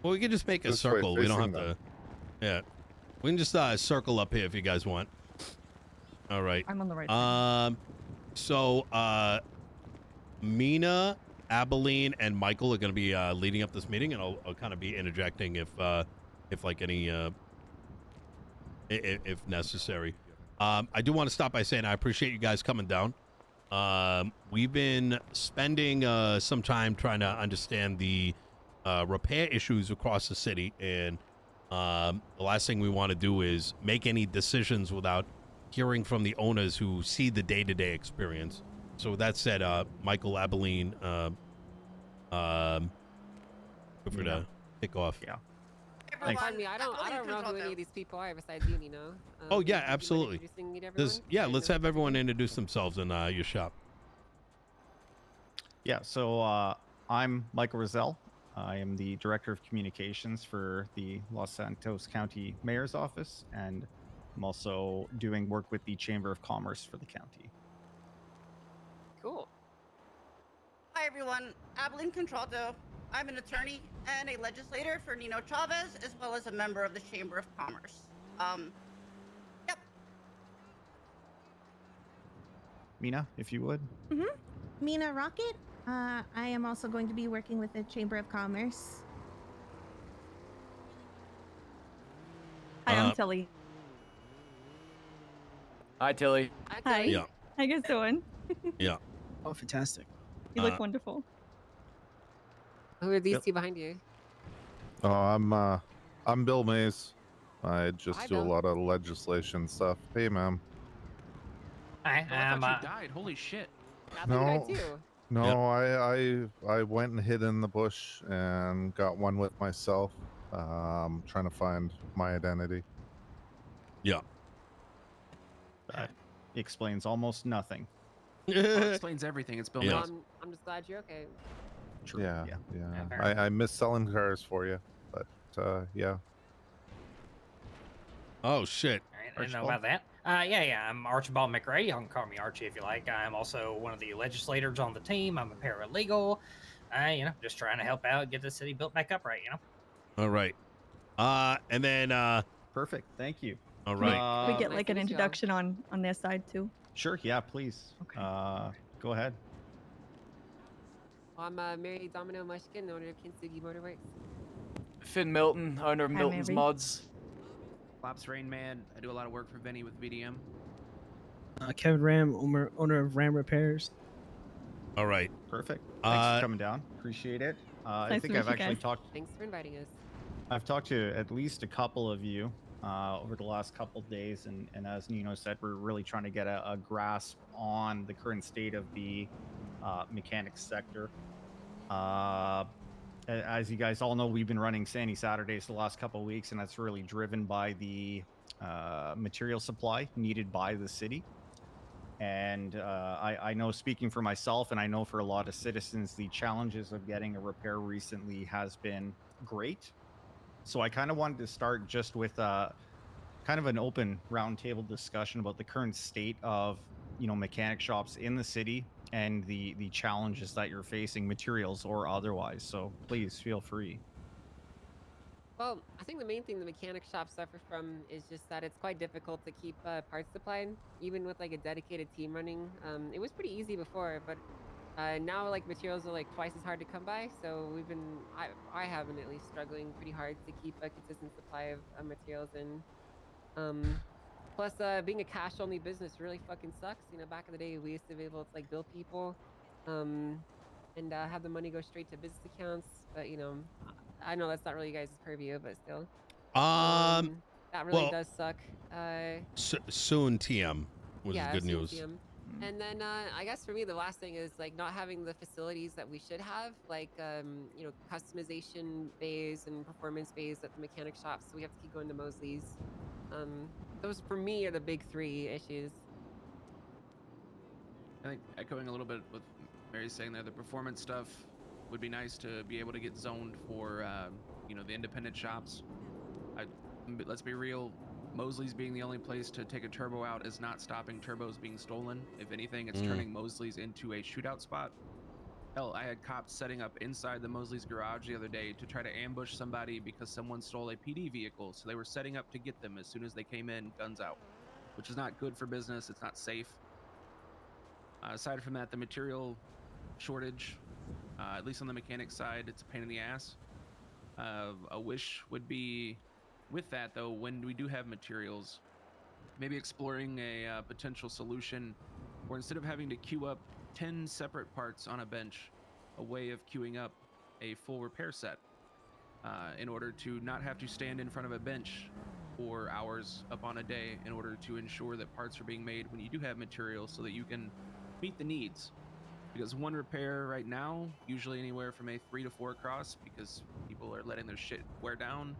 Well, we can just make a This way, circle. We don't have facing them. to. Yeah, we can just circle up here if you guys want. All right. I'm on the right side. So Mina, Abilene, and Michael are going to be leading up this meeting, and I'll kind of be interjecting if like any if necessary. I do want to stop by saying I appreciate you guys coming down. We've been spending some time trying to understand the repair issues across the city, and the last thing we want to do is make any decisions without hearing from the owners who see the day-to-day experience. So with that said, Michael, Abilene, feel free to kick off. Yeah. Pardon me, I don't know who any of these people are besides you, Nino. Oh yeah, absolutely. Introducing me to everyone? Yeah, let's have everyone introduce themselves in your shop. Yeah, so I'm Michael Rozelle. I am the Director of Communications for the Los Santos County Mayor's Office, and I'm also doing work with the Chamber of Commerce for the county. Cool. Hi everyone, Abilene Contralto. I'm an attorney and a legislator for Nino Chavez, as well as a member of the Chamber of Commerce. Yep. Mina, if you would. Mina Rocket. I am also going to be working with the Chamber of Commerce. Hi, I'm Tilly. Hi, Tilly. Hi. Yeah. How you guys doing? Yeah. Oh, fantastic. You look wonderful. Who are these two behind you? Oh, I'm Bill Mays. I just Hi, do a Bill. lot of legislation stuff. Hey, ma'am. I thought you died. Holy shit. I thought you died too. No, Yep. I went and hid in the bush and got one with myself. Trying to find my identity. Yeah. That explains almost nothing. Well, it explains everything. It's Bill Yeah. Mays. I'm just glad you're okay. True. Yeah. fair. I miss selling cars for you, but yeah. Oh shit. All right, I didn't know about that. Yeah, I'm Archibald McRae. You can call me Archie if you like. I'm also one of the legislators on the team. I'm a paralegal. Just trying to help out, get the city built back up right, All right. And then Perfect. Thank you. all right. we get nice like to an meet you all. introduction on their side too. Sure. Yeah, please. Okay. Go ahead. I'm Mary Domino Mushkin, owner of Kintsugi Motorworks. Finn Milton, owner of Hi, Milton's Mary. Mods. Claps Rain Man. I do a lot of work for Vinny with VDM. Kevin Ram, owner of Ram Repairs. All right. Perfect. Thanks for coming down. Appreciate it. I Nice think to I've meet you actually guys. talked. Thanks for inviting us. I've talked to at least a couple of you over the last couple of days, and as Nino said, we're really trying to get a grasp on the current state of the mechanics sector. As you guys all know, we've been running Sandy Saturdays the last couple of weeks, and that's really driven by the material supply needed by the city. And I know, speaking for myself, and I know for a lot of citizens, the challenges of getting a repair recently has been great. So I kind of wanted to start just with kind of an open roundtable discussion about the current state of, mechanic shops in the city and the challenges that you're facing, materials or otherwise. So please feel free. Well, I think the main thing the mechanic shops suffer from is just that it's quite difficult to keep parts supplied, even with like a dedicated team running. It was pretty easy before, but now like materials are like twice as hard to come by. So I have been at least struggling pretty hard to keep a consistent supply of materials in. Plus, being a cash-only business really fucking sucks. Back in the day, we used to be able to like bill people, and have the money go straight to business accounts. But I know that's not really you guys' purview, but still. That really does suck. Soon TM was Yeah, good soon news. TM. And then I guess for me, the last thing is like not having the facilities that we should have, like customization bays and performance bays at the mechanic shops. So we have to keep going to Mosley's. Those for me are the big three issues. I think echoing a little bit what Mary's saying there, the performance stuff would be nice to be able to get zoned for, the independent shops. Let's be real, Mosley's being the only place to take a turbo out is not stopping turbos being stolen. If anything, it's turning Mosley's into a shootout spot. Hell, I had cops setting up inside the Mosley's garage the other day to try to ambush somebody because someone stole a PD vehicle. So they were setting up to get them as soon as they came in, guns out, which is not good for business. It's not safe. Aside from that, the material shortage, at least on the mechanic side, it's a pain in the ass. A wish would be, with that though, when we do have materials, maybe exploring a potential solution where instead of having to queue up 10 separate parts on a bench, a way of queuing up a full repair set in order to not have to stand in front of a bench for hours upon a day in order to ensure that parts are being made when you do have materials so that you can meet the needs. Because one repair right now, usually anywhere from a 3 to 4 across, because people are letting their shit wear down.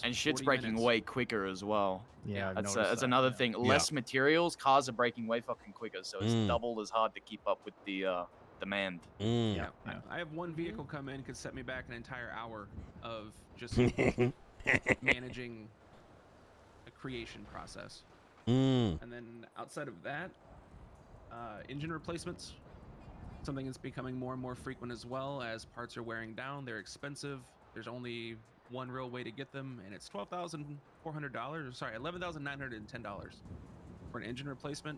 And shit's 40 breaking minutes. way quicker as well. Yeah, I've That's noticed that, another yeah. thing. Yeah. Less materials, cars are breaking way fucking quicker, so it's double as hard to keep up with the demand. Yeah. Yeah. I have one vehicle come in, could set me back an entire hour of just managing a creation process. And then outside of that, engine replacements, something that's becoming more and more frequent as well as parts are wearing down. They're expensive. There's only one real way to get them, and it's $12,400. Sorry, $11,910 for an engine replacement.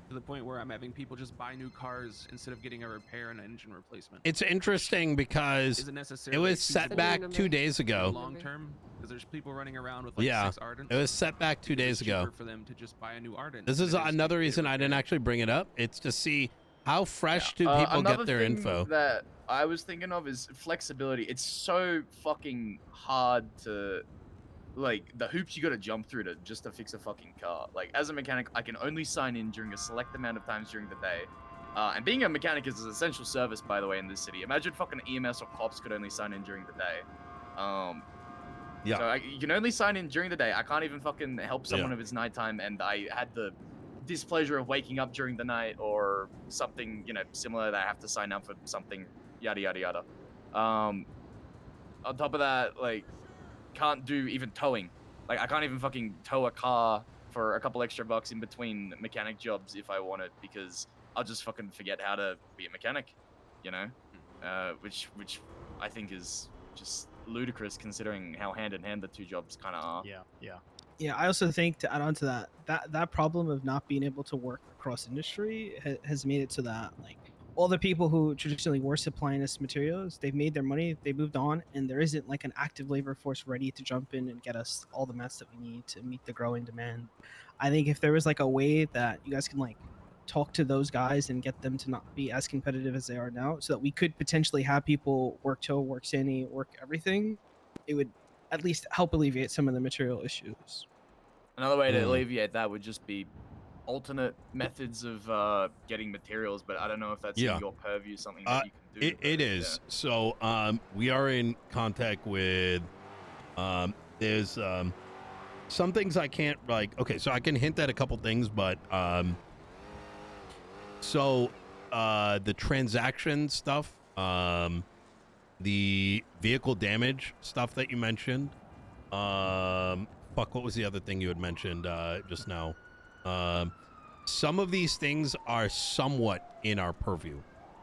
To the point where I'm having people just buy new cars instead of getting a repair and an engine replacement. It's interesting because Isn't it necessarily was set feasible back 2 days ago. long term, because there's people running around with like Yeah, 6 Ardents. it was set back 2 because days it's ago. cheaper for them to just buy a new Ardent. This than is it to another get it reason I didn't repaired. actually bring it up. It's to see how fresh do people Another get their thing info. that I was thinking of is flexibility. It's so fucking hard to, like, the hoops you got to jump through to fix a fucking car. Like, as a mechanic, I can only sign in during a select amount of times during the day. And being a mechanic is an essential service, by the way, in this city. Imagine fucking EMS or cops could only sign in during the day. Yeah. So you can only sign in during the day. I can't even fucking help someone Yeah. if it's nighttime, and I had the displeasure of waking up during the night or something, similar that I have to sign up for something, yada yada yada. On top of that, like, can't do even towing. Like, I can't even fucking tow a car for a couple extra bucks in between mechanic jobs if I wanted, because I'll just fucking forget how to be a mechanic, which I think is just ludicrous considering how hand in hand the two jobs kind of are. Yeah, I also think, to add on to that problem of not being able to work across industry has made it so that, like, all the people who traditionally were supplying us materials, they've made their money, they moved on, and there isn't like an active labor force ready to jump in and get us all the mats that we need to meet the growing demand. I think if there was like a way that you guys can like talk to those guys and get them to not be as competitive as they are now, so that we could potentially have people work tow, work Sandy, work everything, it would at least help alleviate some of the material issues. Another way to alleviate that would just be alternate methods of getting materials, but I don't know if that's in your purview, something that you can do. It is. So we are in contact with there's some things I can't, like, okay, so I can hint at a couple things, but so the transaction stuff, the vehicle damage stuff that you mentioned, what was the other thing you had mentioned just now? Some of these things are somewhat in our purview.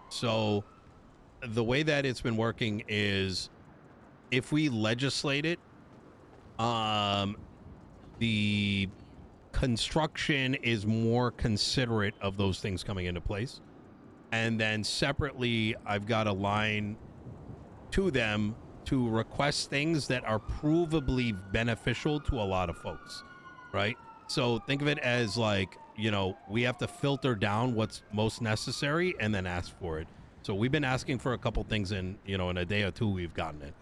So the way that it's been working is if we legislate it, the construction is more considerate of those things coming into place. And then separately, I've got a line to them to request things that are provably beneficial to a lot of folks, right? So think of it as like, we have to filter down what's most necessary and then ask for it. So we've been asking for a couple things in a day or two, we've gotten it.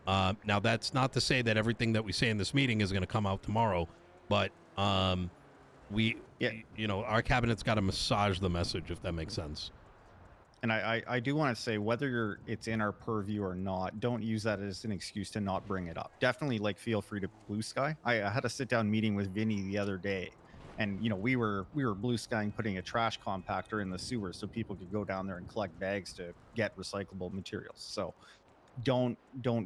Now that's not to say that everything that we say in this meeting is going to come out tomorrow, but our cabinet's got to massage the message, if that makes sense. And I do want to say, whether it's in our purview or not, don't use that as an excuse to not bring it up. Definitely, like, feel free to blue sky. I had a sit-down meeting with Vinny the other day, and we were blue skying putting a trash compactor in the sewer so people could go down there and collect bags to get recyclable materials. So don't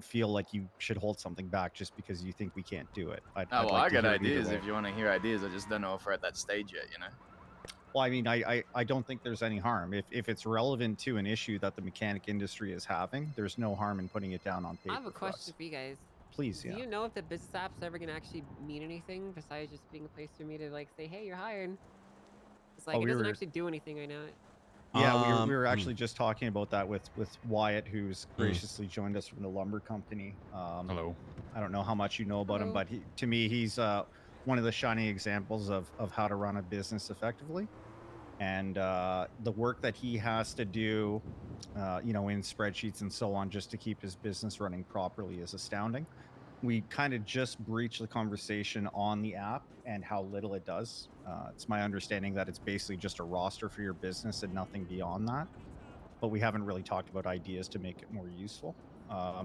feel like you should hold something back just because you think we can't do it. I got ideas if you want to hear ideas. I just don't know if we're at that stage yet, Well, I mean, I don't think there's any harm if it's relevant to an issue that the mechanic industry is having. There's no harm in putting it down on paper. I have a question for you guys. Please, Do yeah. you know if the business app's ever gonna actually mean anything besides just being a place for me to like say, hey, you're hired? It's like Oh, it we doesn't were- actually do anything right now. Yeah, we were actually just talking about that with Wyatt, who's graciously joined us from the lumber company. Hello. I don't know how much you know about him, Hello. but to me, he's one of the shining examples of how to run a business effectively. And the work that he has to do, in spreadsheets and so on, just to keep his business running properly is astounding. We kind of just breached the conversation on the app and how little it does. It's my understanding that it's basically just a roster for your business and nothing beyond that. But we haven't really talked about ideas to make it more useful. I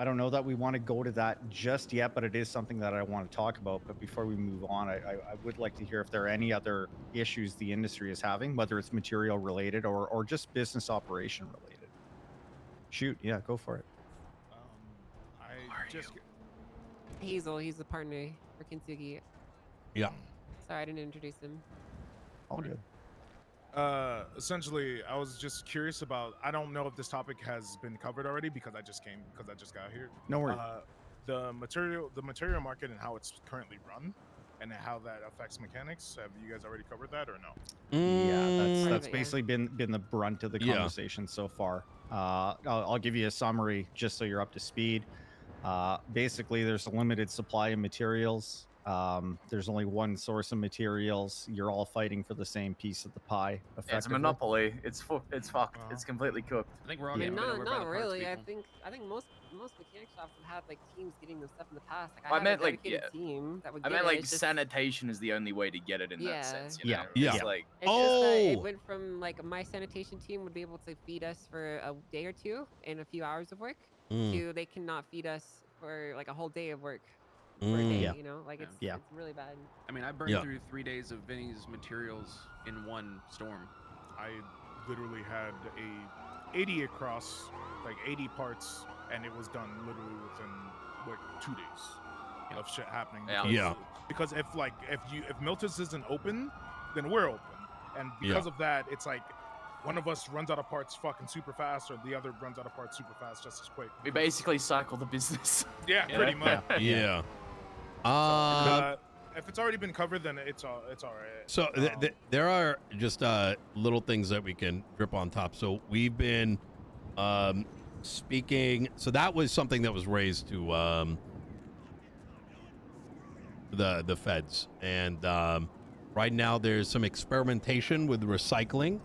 don't know that we want to go to that just yet, but it is something that I want to talk about. But before we move on, I would like to hear if there are any other issues the industry is having, whether it's material related or just business operation related. Shoot, yeah, go for it. Hazel, he's a partner for Kintsugi. Yeah. Sorry, I didn't introduce him. All good. Essentially, I was just curious about. I don't know if this topic has been covered already because I just got here. No worries. The material market and how it's currently run, and how that affects mechanics. Have you guys already covered that or no? Yeah, that's Yeah. basically been the brunt of the conversation so far. I'll give you a summary just so you're up to speed. Basically, there's a limited supply of materials. There's only one source of materials. You're all fighting for the same piece of the pie. Yeah, it's a Effectively. monopoly. It's fucked. It's completely cooked. I think we're all Yeah. getting bent over by Not the parts really. I people. think most mechanic shops have had like teams getting them stuff in the past. Like I had meant, a like, dedicated team that would I get meant it. like It's just, sanitation is the only way to get it in Yeah. that sense. Yeah. Yeah. It's like It's just that it Oh. went from like my sanitation team would be able to feed us for a day or two and a few hours of work to they cannot feed us for like a whole day of work for a day. Yeah. You know, like it's Yeah. it's really bad. I mean, I burned Yeah. through 3 days of Vinny's materials in one storm. I literally had a 80 across, like 80 parts, and it was done literally within like 2 days of shit happening. Yeah. Because, because if Miltis isn't open, then we're open, and because of that, it's like one of us runs out of parts fucking super fast, or the other runs out of parts super fast just as quick. we basically cycle the business. Yeah, pretty much. Yeah. If it's already been covered, then it's all right. So there are just little things that we can drip on top. So we've been speaking. So that was something that was raised to the feds, and right now there's some experimentation with recycling.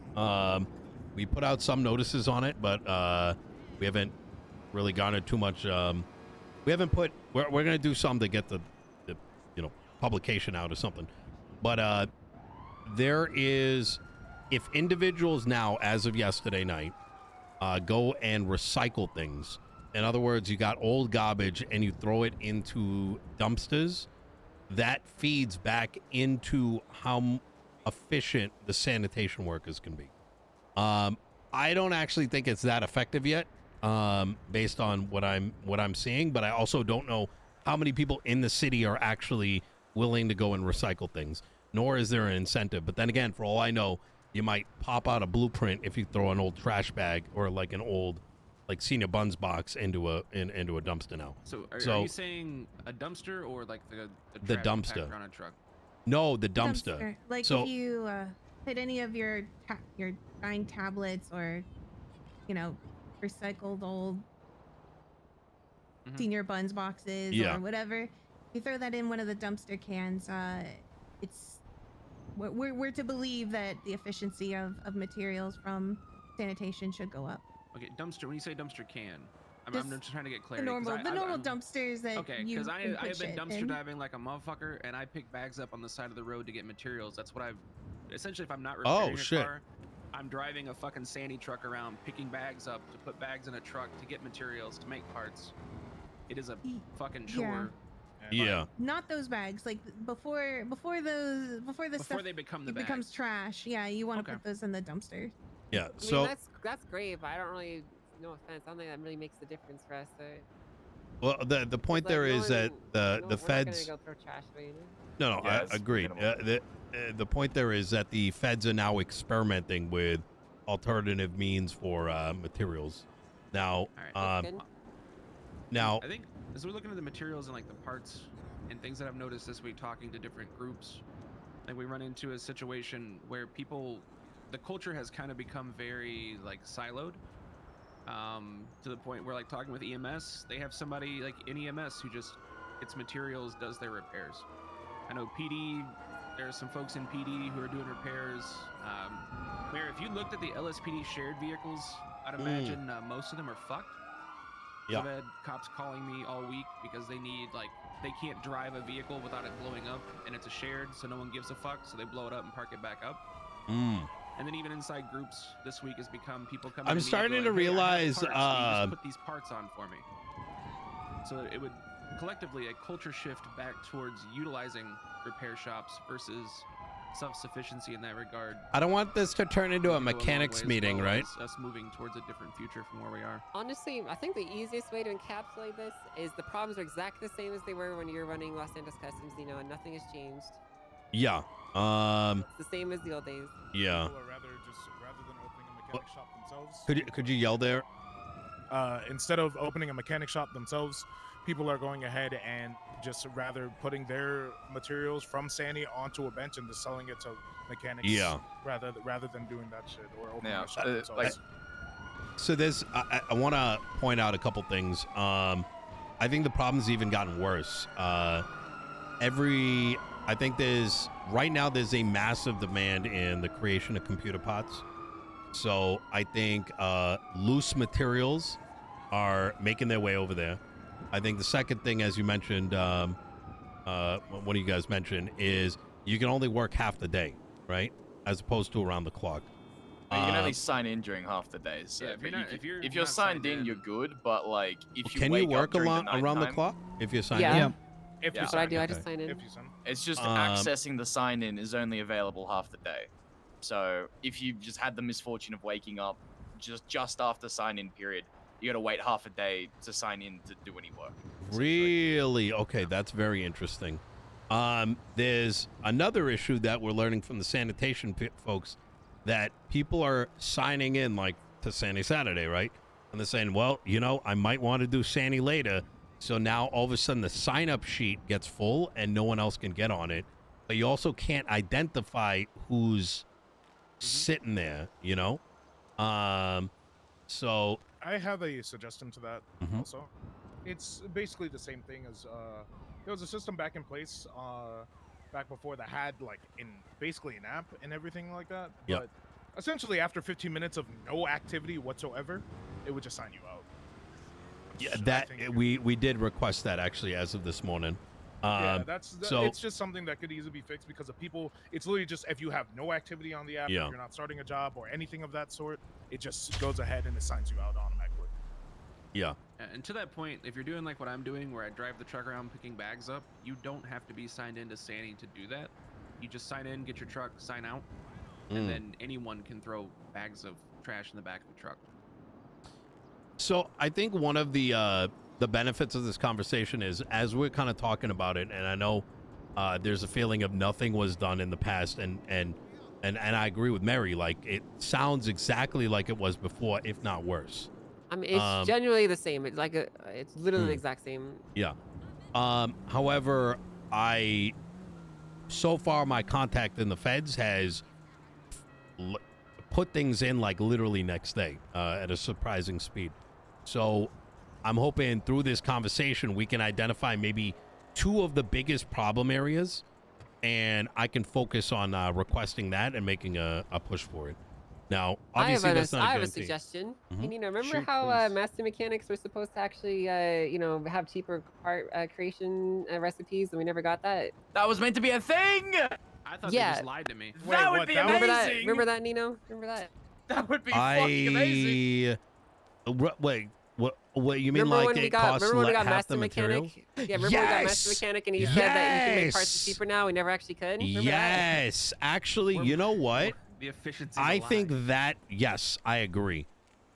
We put out some notices on it, but we haven't really garnered too much. We haven't put. We're gonna do some to get the publication out or something, but there is, if individuals now, as of yesterday night, go and recycle things. In other words, you got old garbage and you throw it into dumpsters, that feeds back into how efficient the sanitation workers can be. I don't actually think it's that effective yet, based on what I'm seeing, but I also don't know how many people in the city are actually willing to go and recycle things, nor is there an incentive. But then again, for all I know, you might pop out a blueprint if you throw an old trash bag or like an old like senior buns box into a dumpster now. So are you saying a dumpster or like the The trash dumpster. packed on a truck? No, the dumpster. Like So- if you put any of your dying tablets or recycled old senior buns boxes Yeah. or whatever, you throw that in one of the dumpster cans. We're to believe that the efficiency of materials from sanitation should go up. Okay, dumpster. When you say dumpster can, I'm Just just trying to get The clarity. 'cause normal I'm- dumpsters that Okay, you because can I put have been shit dumpster in. diving like a motherfucker, and I pick bags up on the side of the road to get materials. That's what I've essentially. If I'm not Oh, repairing a shit. car, I'm driving a fucking sandy truck around, picking bags up to put bags in a truck to get materials to make parts. It is a fucking chore. Yeah. Not those bags. Like before stuff they become the becomes bags. trash. Yeah, you want to Okay. put those in the dumpster. Yeah. I So mean, that's great, but I don't really. No offense, I don't think that really makes the difference for us. So. Well, the point like, there no is that one- the we're not feds. gonna go throw trash away, you know? No, Yeah, I it's agreed. minimal. The point there is that the feds are now experimenting with alternative means for materials. Now, All Good. now, I think as we're looking at the materials and like the parts and things that I've noticed this week talking to different groups, I think we run into a situation where the culture has kind of become very like siloed, to the point where like talking with EMS, they have somebody like in EMS who just gets materials, does their repairs. I know PD, there are some folks in PD who are doing repairs. Where if you looked at the LSPD shared vehicles, I'd imagine most of them are fucked. Yeah. I've had cops calling me all week because they can't drive a vehicle without it blowing up, and it's a shared, so no one gives a fuck, so they blow it up and park it back up. And then even inside groups this week has become people coming. I'm to me and starting be to like, "Hey, I have realize, parts. Can you just put these parts on for me." So it would collectively a culture shift back towards utilizing repair shops versus self-sufficiency in that regard. I don't want this to turn into a Go long mechanics way, as meeting, well right? as us moving towards a different future from where we are. Honestly, I think the easiest way to encapsulate this is the problems are exactly the same as they were when you're running Los Angeles Customs, you know, and nothing has changed. Yeah. It's the same as the old days. Yeah. People are rather than opening a mechanic shop themselves. Could you yell there? Instead of opening a mechanic shop themselves, people are going ahead and just rather putting their materials from Sandy onto a bench and just selling it to mechanics. Yeah. Rather than doing that shit or opening Yeah, a shop themselves. like So I want to point out a couple things. I think the problem's even gotten worse. I think right now there's a massive demand in the creation of computer parts. So I think loose materials are making their way over there. I think the second thing, as you mentioned, one of you guys mentioned, is you can only work half the day, right? As opposed to around the clock. you can only sign in during half the day. So Yeah, if you're if you're not signed in, you're good. But like if you Can wake you work up during around the nighttime, clock if you're signed Yeah. in? If Yeah. you That's what I sign do. in. I just sign in. If you sign. it's just Um, accessing the sign in is only available half the day. So if you just had the misfortune of waking up just after sign in period, you got to wait half a day to sign in to do any work. Really? Okay, that's very interesting. There's another issue that we're learning from the sanitation folks, that people are signing in like to Sandy Saturday, right? And they're saying, well, you know, I might want to do Sandy later. So now all of a sudden the sign-up sheet gets full and no one else can get on it. But you also can't identify who's sitting there, you know? So I have a suggestion to that Mhm. also. It's basically the same thing as there was a system back in place back before that had like basically an app and everything like that. Yep. But essentially after 15 minutes of no activity whatsoever, it would just sign you out. yeah, Which I that think- we did request that actually as of this morning. yeah, so it's just something that could easily be fixed because of people. It's literally just if you have no activity on the app, Yeah. if you're not starting a job or anything of that sort, it just goes ahead and it signs you out automatically. yeah. And to that point, if you're doing like what I'm doing, where I drive the truck around picking bags up, you don't have to be signed into Sandy to do that. You just sign in, get your truck, sign out, and then anyone can throw bags of trash in the back of the truck. So I think one of the benefits of this conversation is, as we're kind of talking about it, and I know there's a feeling of nothing was done in the past, and I agree with Mary. Like, it sounds exactly like it was before, if not worse. I mean, it's generally the same. It's like it's literally the exact same. Yeah. However, so far my contact in the feds has put things in like literally next day at a surprising speed. So I'm hoping through this conversation we can identify maybe two of the biggest problem areas, and I can focus on requesting that and making a push for it. Now, obviously, that's not a I have a guarantee. suggestion. Mhm. You know, remember Shoot, how please. master mechanics were supposed to actually, you know, have cheaper part creation recipes, and we never got that? That was meant to be a thing. I thought Yeah. they just lied to me. That would what, be that was- amazing. Remember that? Remember that, Nino? Remember that? That would be fucking amazing. Wait, what you mean? Remember Like when we it got? costs Remember when we got half the master material? mechanic? Yeah, remember we got master Yes! mechanic, and he said that you can make parts Yes! cheaper now. We never actually could. Remember that? Yes, actually, you know what? The efficiency. I think that, yes, I agree.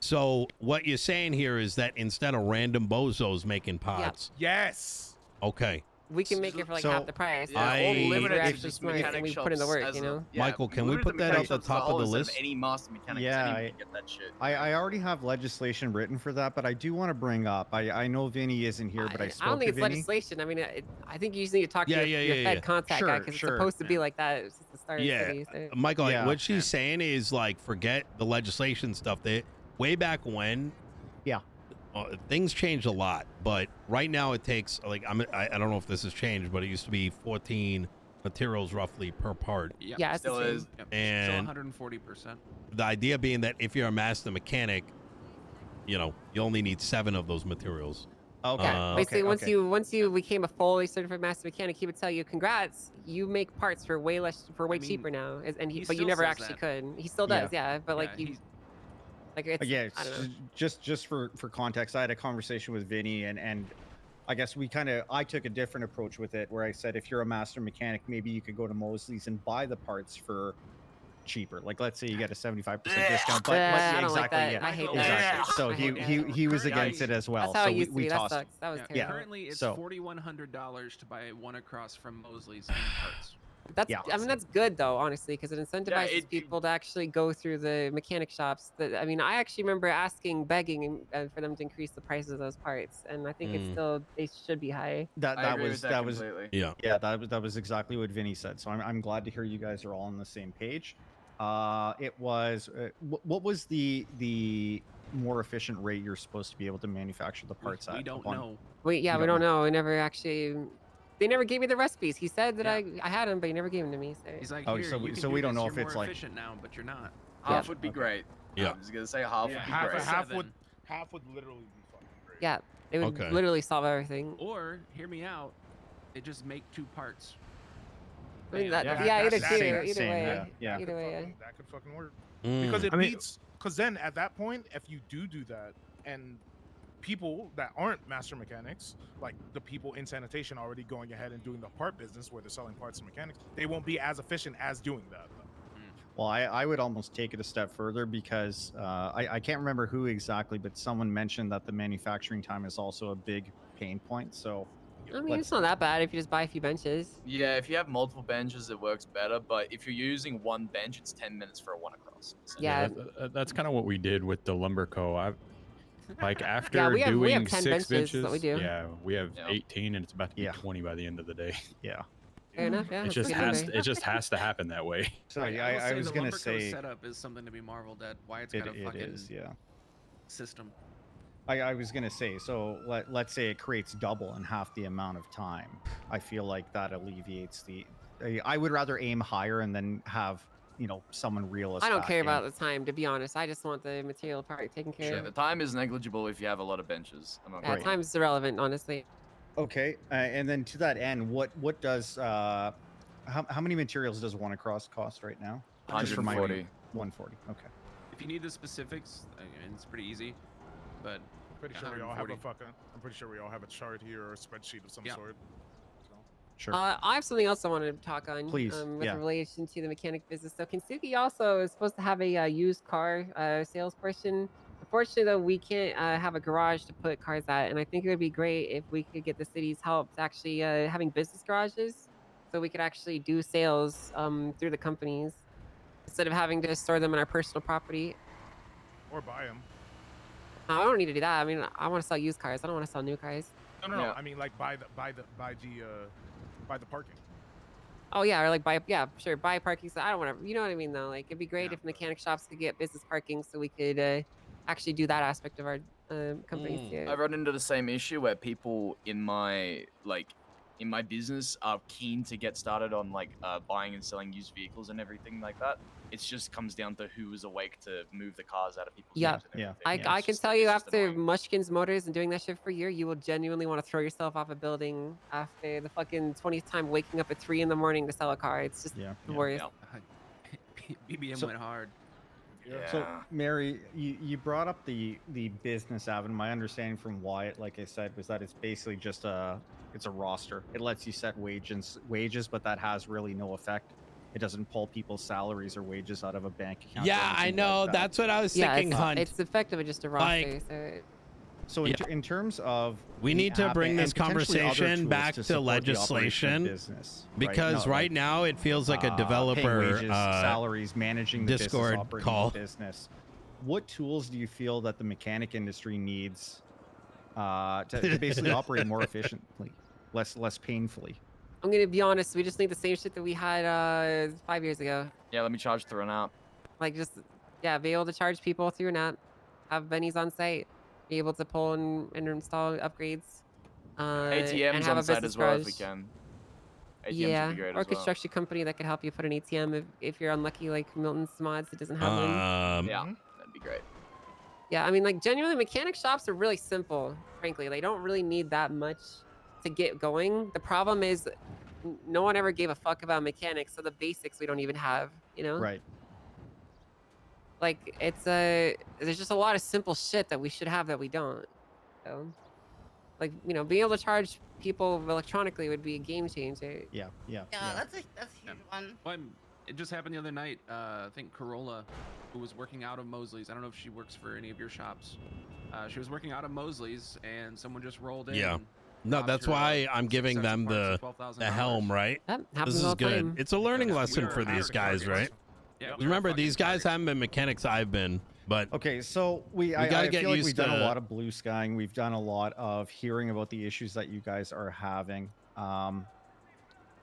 So what you're saying here is that instead of random bozos making pods, Yes. okay. We can make it for like So- half the price. Yeah, I- or if limit we're it to actually just smart and mechanic we shops put in the work, as you a- know. yeah, Michael, can we limit it put to that mechanic at the shops as a top of whole the instead list? Any master mechanic, Yeah, anyone I- can get that shit. I already have legislation written for that, but I do want to bring up. I know Vinny isn't here, but I I spoke don't think to it's Vinny. legislation. I mean, I think you just need to talk to Yeah, your yeah, Fed yeah. contact Sure, guy because sure. it's supposed to be Yeah. like that. It's just the Star Yeah, City. So. Michael, like, Yeah. what she's saying is like, forget the legislation stuff. That way back when, Yeah. things changed a lot. But right now, it takes like I don't know if this has changed, but it used to be 14 materials roughly per part. Yep. Yeah, it's Still the same. is. Yep. And- still 140%. The idea being that if you're a master mechanic, you know, you only need 7 of those materials. Okay. Basically, okay. once you became a fully certified master mechanic, he would tell you, "Congrats, you make parts for way I mean, cheaper now." And he but you still never says actually that. could. He still does, yeah. But like Yeah, you, like it's Yeah, I don't know. just for context, I had a conversation with Vinny, and I guess I took a different approach with it, where I said, if you're a master mechanic, maybe you could go to Mosley's and buy the parts for cheaper. Like, let's say you get a 75% discount, but I yeah, don't like exactly, that. yeah, I hate exactly. that. So I hate he was that. against it as well. That's how so it used to we be. That tossed. sucks. That was Yeah, terrible. currently it's So- $4,100 to buy one across from Mosley's in parts. That's Yeah. I mean that's good though, honestly, because it incentivizes it- people to actually go through the mechanic shops. I mean, I actually remember begging for them to increase the prices of those parts, and I think it's still they should be high. I That agree was with that was completely. Yeah. yeah, that was exactly what Vinny said. So I'm glad to hear you guys are all on the same page. It was what was the more efficient rate you're supposed to be able to manufacture the parts at? We don't upon- know. We don't don't know. We never actually. They never gave me the recipes. He said that Yeah. I had them, but he never gave them to me. So. He's like, Oh, here, so you we- can so do we don't this, know you're if it's more like- efficient now, but you're not. Half would be great. Yeah. I was gonna say half would be half, great. half would Seven. half would literally be fucking great. Yeah, it would Okay. literally solve everything. Or hear me out. They just make 2 parts. I mean, Bam. that, Yeah, either that's- two, same- either same, way, yeah. either way. That could fucking work. Mm. Because it I mean- beats. Because then at that point, if you do that, and people that aren't master mechanics, like the people in sanitation already going ahead and doing the part business where they're selling parts to mechanics, they won't be as efficient as doing that. Well, I would almost take it a step further because I can't remember who exactly, but someone mentioned that the manufacturing time is also a big pain point. So I mean, let's- it's not that bad if you just buy a few benches. Yeah, if you have multiple benches, it works better. But if you're using one bench, it's 10 minutes for a one across. Yeah. That's kind of what we did with the lumber co. Like after we have doing 10 6 benches, is what we do. yeah, we have Yeah. 18, and it's about to be Yeah. 20 by the end of the day. yeah. Fair enough. Yeah, It that's just a good has number. it just has to happen that way. So I I will was say the gonna Lumberco say setup is something to be marveled at. Why it's it, got a it fucking is, yeah. system. I was gonna say, so let's say it creates double in half the amount of time. I feel like that alleviates the. I would rather aim higher and then have someone reel us I don't back care in. about the time, to be honest. I just want the material part taken care Sure, of. the time is negligible if you have a lot of benches. I'm not Yeah, gonna lie. time's irrelevant, honestly. Okay, and then to that end, what does how many materials does one across cost right now? Just for my 140. 140. Okay. If you need the specifics, I mean, it's pretty easy. But Pretty sure we all have a 140. fucking. I'm pretty sure we all have a chart here or a spreadsheet of some Yeah. sort. So. Sure. I have something else I wanted to talk on. Please, With yeah. relation to the mechanic business. So Kensuke also is supposed to have a used car sales portion. Unfortunately, though, we can't have a garage to put cars at, and I think it would be great if we could get the city's help to actually having business garages, so we could actually do sales through the companies instead of having to store them in our personal property. Or buy them. I don't need to do that. I mean, I want to sell used cars. I don't want to sell new cars. No. Yeah. I mean, like buy the parking. Oh yeah, or like buy buy parking. So I don't want to. You know what I mean though. Like it'd be great Yeah, if mechanic shops could get business parking, so we could actually do that aspect of our companies too. I've run into the same issue where people in my business are keen to get started on buying and selling used vehicles and everything like that. It just comes down to who is awake to move the cars out of people's Yeah. names and Yeah. everything. I It's can just- tell you it's just after annoying. Mushkin's Motors and doing that shit for a year, you will genuinely want to throw yourself off a building after the fucking 20th time waking up at 3 in the morning to sell a car. It's just Yeah. the yeah. worst. BBM So- went hard. Yeah. So Mary, you brought up the business avenue. My understanding from Wyatt, like I said, was that it's basically just it's a roster. It lets you set wages, but that has really no effect It doesn't pull people's salaries or wages out of a bank account. or Yeah, I anything know. like that. That's what I was Yeah, thinking, it's, Hunt. it's effectively just a roster. Like- So So Yeah. in terms of We the need to app bring and this potentially other conversation tools back to to support the operation of legislation, business, because No, right like, now it feels like a paying developer wages, salaries, managing the Discord business, operating call. the business. What tools do you feel that the mechanic industry needs to basically operate more efficiently, less painfully? I'm gonna be honest. We just need the same shit that we had 5 years ago. Yeah, let me charge through an app. Like just be able to charge people through an app, have bennies on site, be able to pull and install upgrades, and ATMs have on a site business as well if we garage. can. ATMs Yeah, would be great or a as well. construction company that could help you put an ATM if you're unlucky, like Milton's Mods, it doesn't have one. Yeah, that'd be great. Yeah, I mean, like genuinely, mechanic shops are really simple. Frankly, they don't really need that much to get going. The problem is, no one ever gave a fuck about mechanics, so the basics we don't even have. You know, Right. like there's just a lot of simple shit that we should have that we don't. So, like being able to charge people electronically would be a game changer. Yeah. Yeah, that's a huge one. Well, it just happened the other night. I think Corolla, who was working out of Mosley's. I don't know if she works for any of your shops. She was working out of Mosley's, and someone just rolled in. Yeah. and No, robbed that's her why of I'm giving sets of them parts the for $12,000. helm, right? That This happens is all the good. time. It's a learning Yeah, we lesson are for these after guys, right? targets. Yeah, we are Remember, fucking these guys targets. haven't been mechanics I've been, but Okay, so I gotta get feel like used we've done a to- lot of blue skying. We've done a lot of hearing about the issues that you guys are having.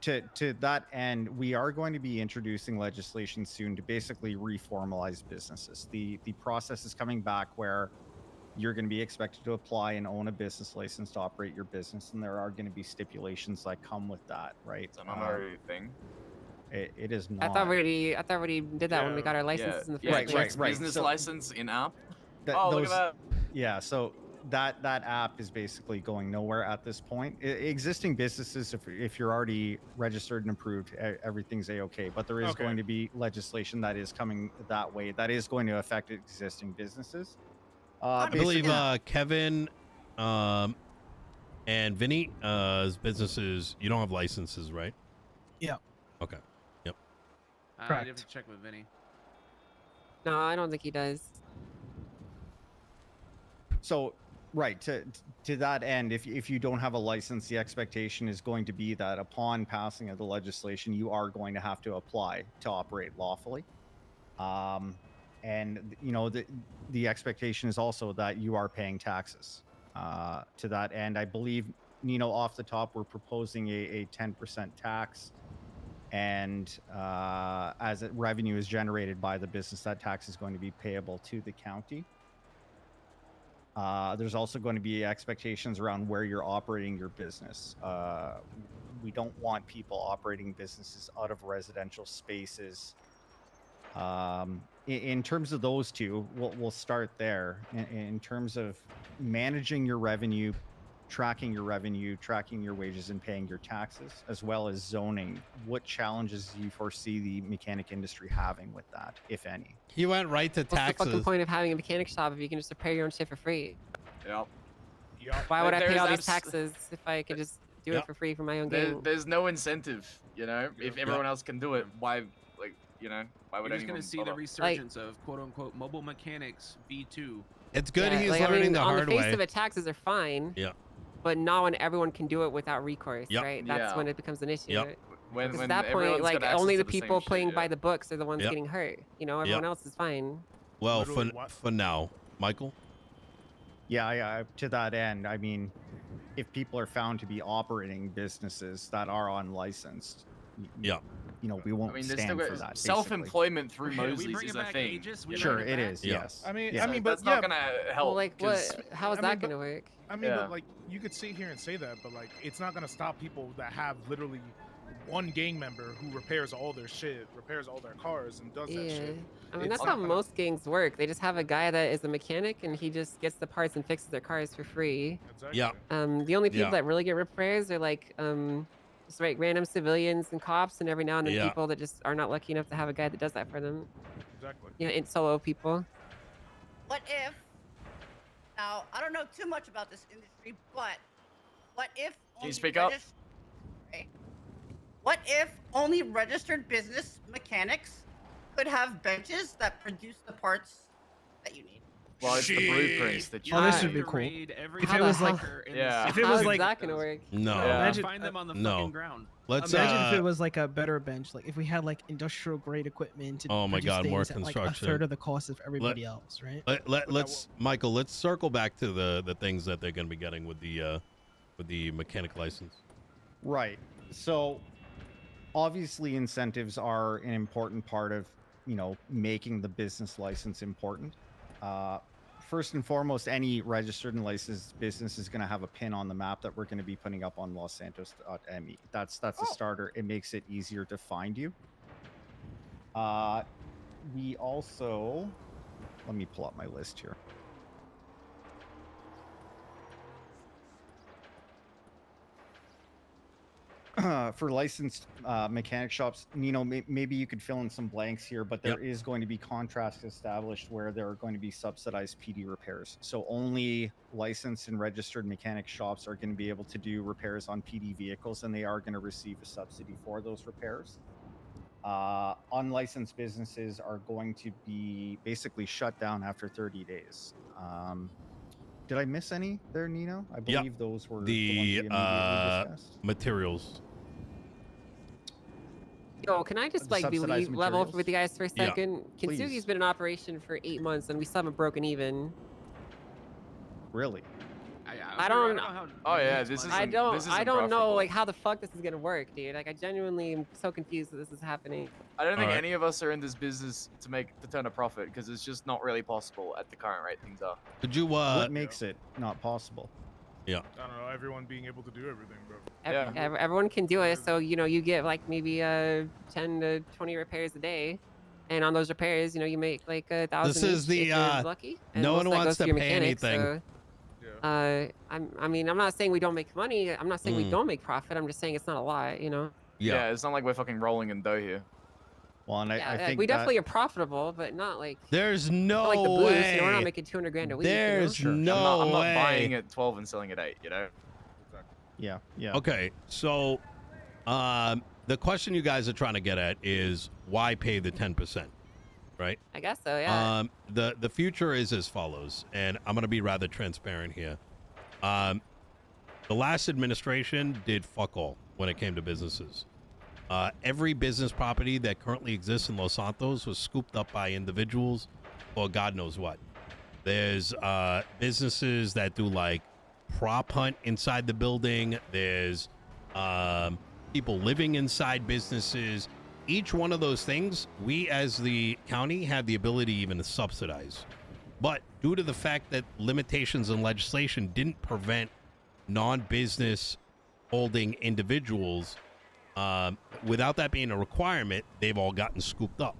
To that end, we are going to be introducing legislation soon to basically reformalize businesses. The process is coming back where you're going to be expected to apply and own a business license to operate your business, and there are going to be stipulations that come with that, right? It's another thing. It is I not. thought we already did that when we got our licenses in the first Yeah, place. right. Business So- license in app. Those, Look at that. Yeah, so that app is basically going nowhere at this point. Existing businesses, if you're already registered and approved, everything's a-okay. But there is going to be legislation that is coming that way that is going to affect existing businesses. I believe Kevin and Vinny's businesses, you don't have licenses, right? Yeah. Okay. Yep. I'd Correct. have to check with Vinny. No, I don't think he does. So, right, to that end, if you don't have a license, the expectation is going to be that upon passing of the legislation, you are going to have to apply to operate lawfully. And the expectation is also that you are paying taxes. To that end, I believe, Nino, off the top, we're proposing a 10% tax. And as revenue is generated by the business, that tax is going to be payable to the county. There's also going to be expectations around where you're operating your business. We don't want people operating businesses out of residential spaces. In terms of those two, we'll start there. In terms of managing your revenue, tracking your wages, and paying your taxes, as well as zoning, what challenges do you foresee the mechanic industry having with that, if any? He went right to What's the fucking taxes. point of having a mechanic shop if you can just repair your own shit for free? Yep. Why would I pay There's all these abs- taxes if I could just do Yep. it for free for my own There, game? there's no incentive, If everyone else can do it, why, why would You're just anyone gonna see the bother? resurgence of quote unquote mobile mechanics V2. It's good he's like, I learning mean, the on hard the face way. of it, taxes are fine. Yeah. But not when everyone can do it without recourse, Yep. right? That's Yeah. when it becomes an issue. Yep. When Because at that point, everyone's like got access only to the same people shit, playing yeah. by the books are the ones Yep. getting hurt. Everyone else is fine. Well, Literally what? for now, Michael. Yeah, to that end, I mean, if people are found to be operating businesses that are unlicensed, Yeah. We won't I mean, there's stand still for got that. self-employment through Okay, we Mosley's bring is it a back thing. ages, we basically. Sure, bring it back. is. Yeah. Yes. I mean, Yeah. but that's yeah, not gonna help. Well, like what? 'cause- How is I mean, that but- gonna work? I mean, Yeah. but like you could sit here and say that, but like it's not gonna stop people that have literally one gang member who repairs all their shit, repairs all their cars, and does that Yeah. shit. I mean, It's that's not how gonna- most gangs work. They just have a guy that is a mechanic and he just gets the parts and fixes their cars for free. Exactly. Yeah. The only people Yeah. that really get repairs are like just like random civilians and cops, and every now and then Yeah. people that just are not lucky enough to have a guy that does that for them. Exactly. In solo people. What if? Now, I don't know too much about this industry, but what if? you speak up? What if only registered business mechanics could have benches that produce the parts that you need? Well, it's the blueprints that you Oh, this need. would be cool. Every If it was like, Yeah. if it How was is like, that gonna work? No. Yeah. imagine, find them on the no. fucking ground. Let's imagine if it was like a better bench, like if we had like industrial grade equipment to Oh my produce God, more things at like construction. a third of the cost of everybody else, right? let's Michael, let's circle back to the things that they're going to be getting with the mechanic license. Right. So obviously incentives are an important part of, you know, making the business license important. First and foremost, any registered and licensed business is going to have a pin on the map that we're going to be putting up on lossantos.me. That's a starter. It makes it easier to find you. We also, let me pull up my list here. For licensed mechanic shops, Nino, maybe you could fill in some blanks here, but there is going to be contracts established where there are going to be subsidized PD repairs. So only licensed and registered mechanic shops are going to be able to do repairs on PD vehicles, and they are going to receive a subsidy for those repairs. Unlicensed businesses are going to be basically shut down after 30 days. Did I miss any there, Nino? I believe those were the ones we immediately discussed. Materials. Yo, can I just The like be subsidized level materials? with you guys for a Yeah. second? Please. Kintsugi's been in operation for 8 months and we still haven't broken even. Really? I don't. know how Oh yeah, many this is. I don't. This I isn't don't know profitable. like how the fuck this is gonna work, dude. Like I genuinely am so confused that this is happening. I don't think Alright. any of us are in this business to turn a profit because it's just not really possible at the current rate things are. Could you What makes it not possible? Yeah. I don't know. Everyone being able to do everything, bro. Yeah. Everyone can do it, so you know you get like maybe 10 to 20 repairs a day, and on those repairs, you know you make like 1,000. This is each the, if you're lucky. And no most one of that wants goes to your pay mechanic, anything. So, I mean, I'm not saying we don't make money. I'm not saying we don't make profit. I'm just saying it's not a lot, you know. Yeah, it's not like we're fucking rolling in dough here. Well, and Yeah, I like, think we that- definitely are profitable, but not like There's not no like the boost. way. You know, we're not making 200 grand a week. There's you know? no I'm not way. buying at 12 and selling at 8. You know. Yeah. Yeah. Okay, so the question you guys are trying to get at is why pay the 10%, right? I guess so. Yeah. The future is as follows, and I'm going to be rather transparent here. The last administration did fuck all when it came to businesses. Every business property that currently exists in Los Santos was scooped up by individuals or God knows what. There's businesses that do like prop hunt inside the building. There's people living inside businesses. Each one of those things, we as the county have the ability even to subsidize. But due to the fact that limitations in legislation didn't prevent non-business holding individuals, without that being a requirement, they've all gotten scooped up.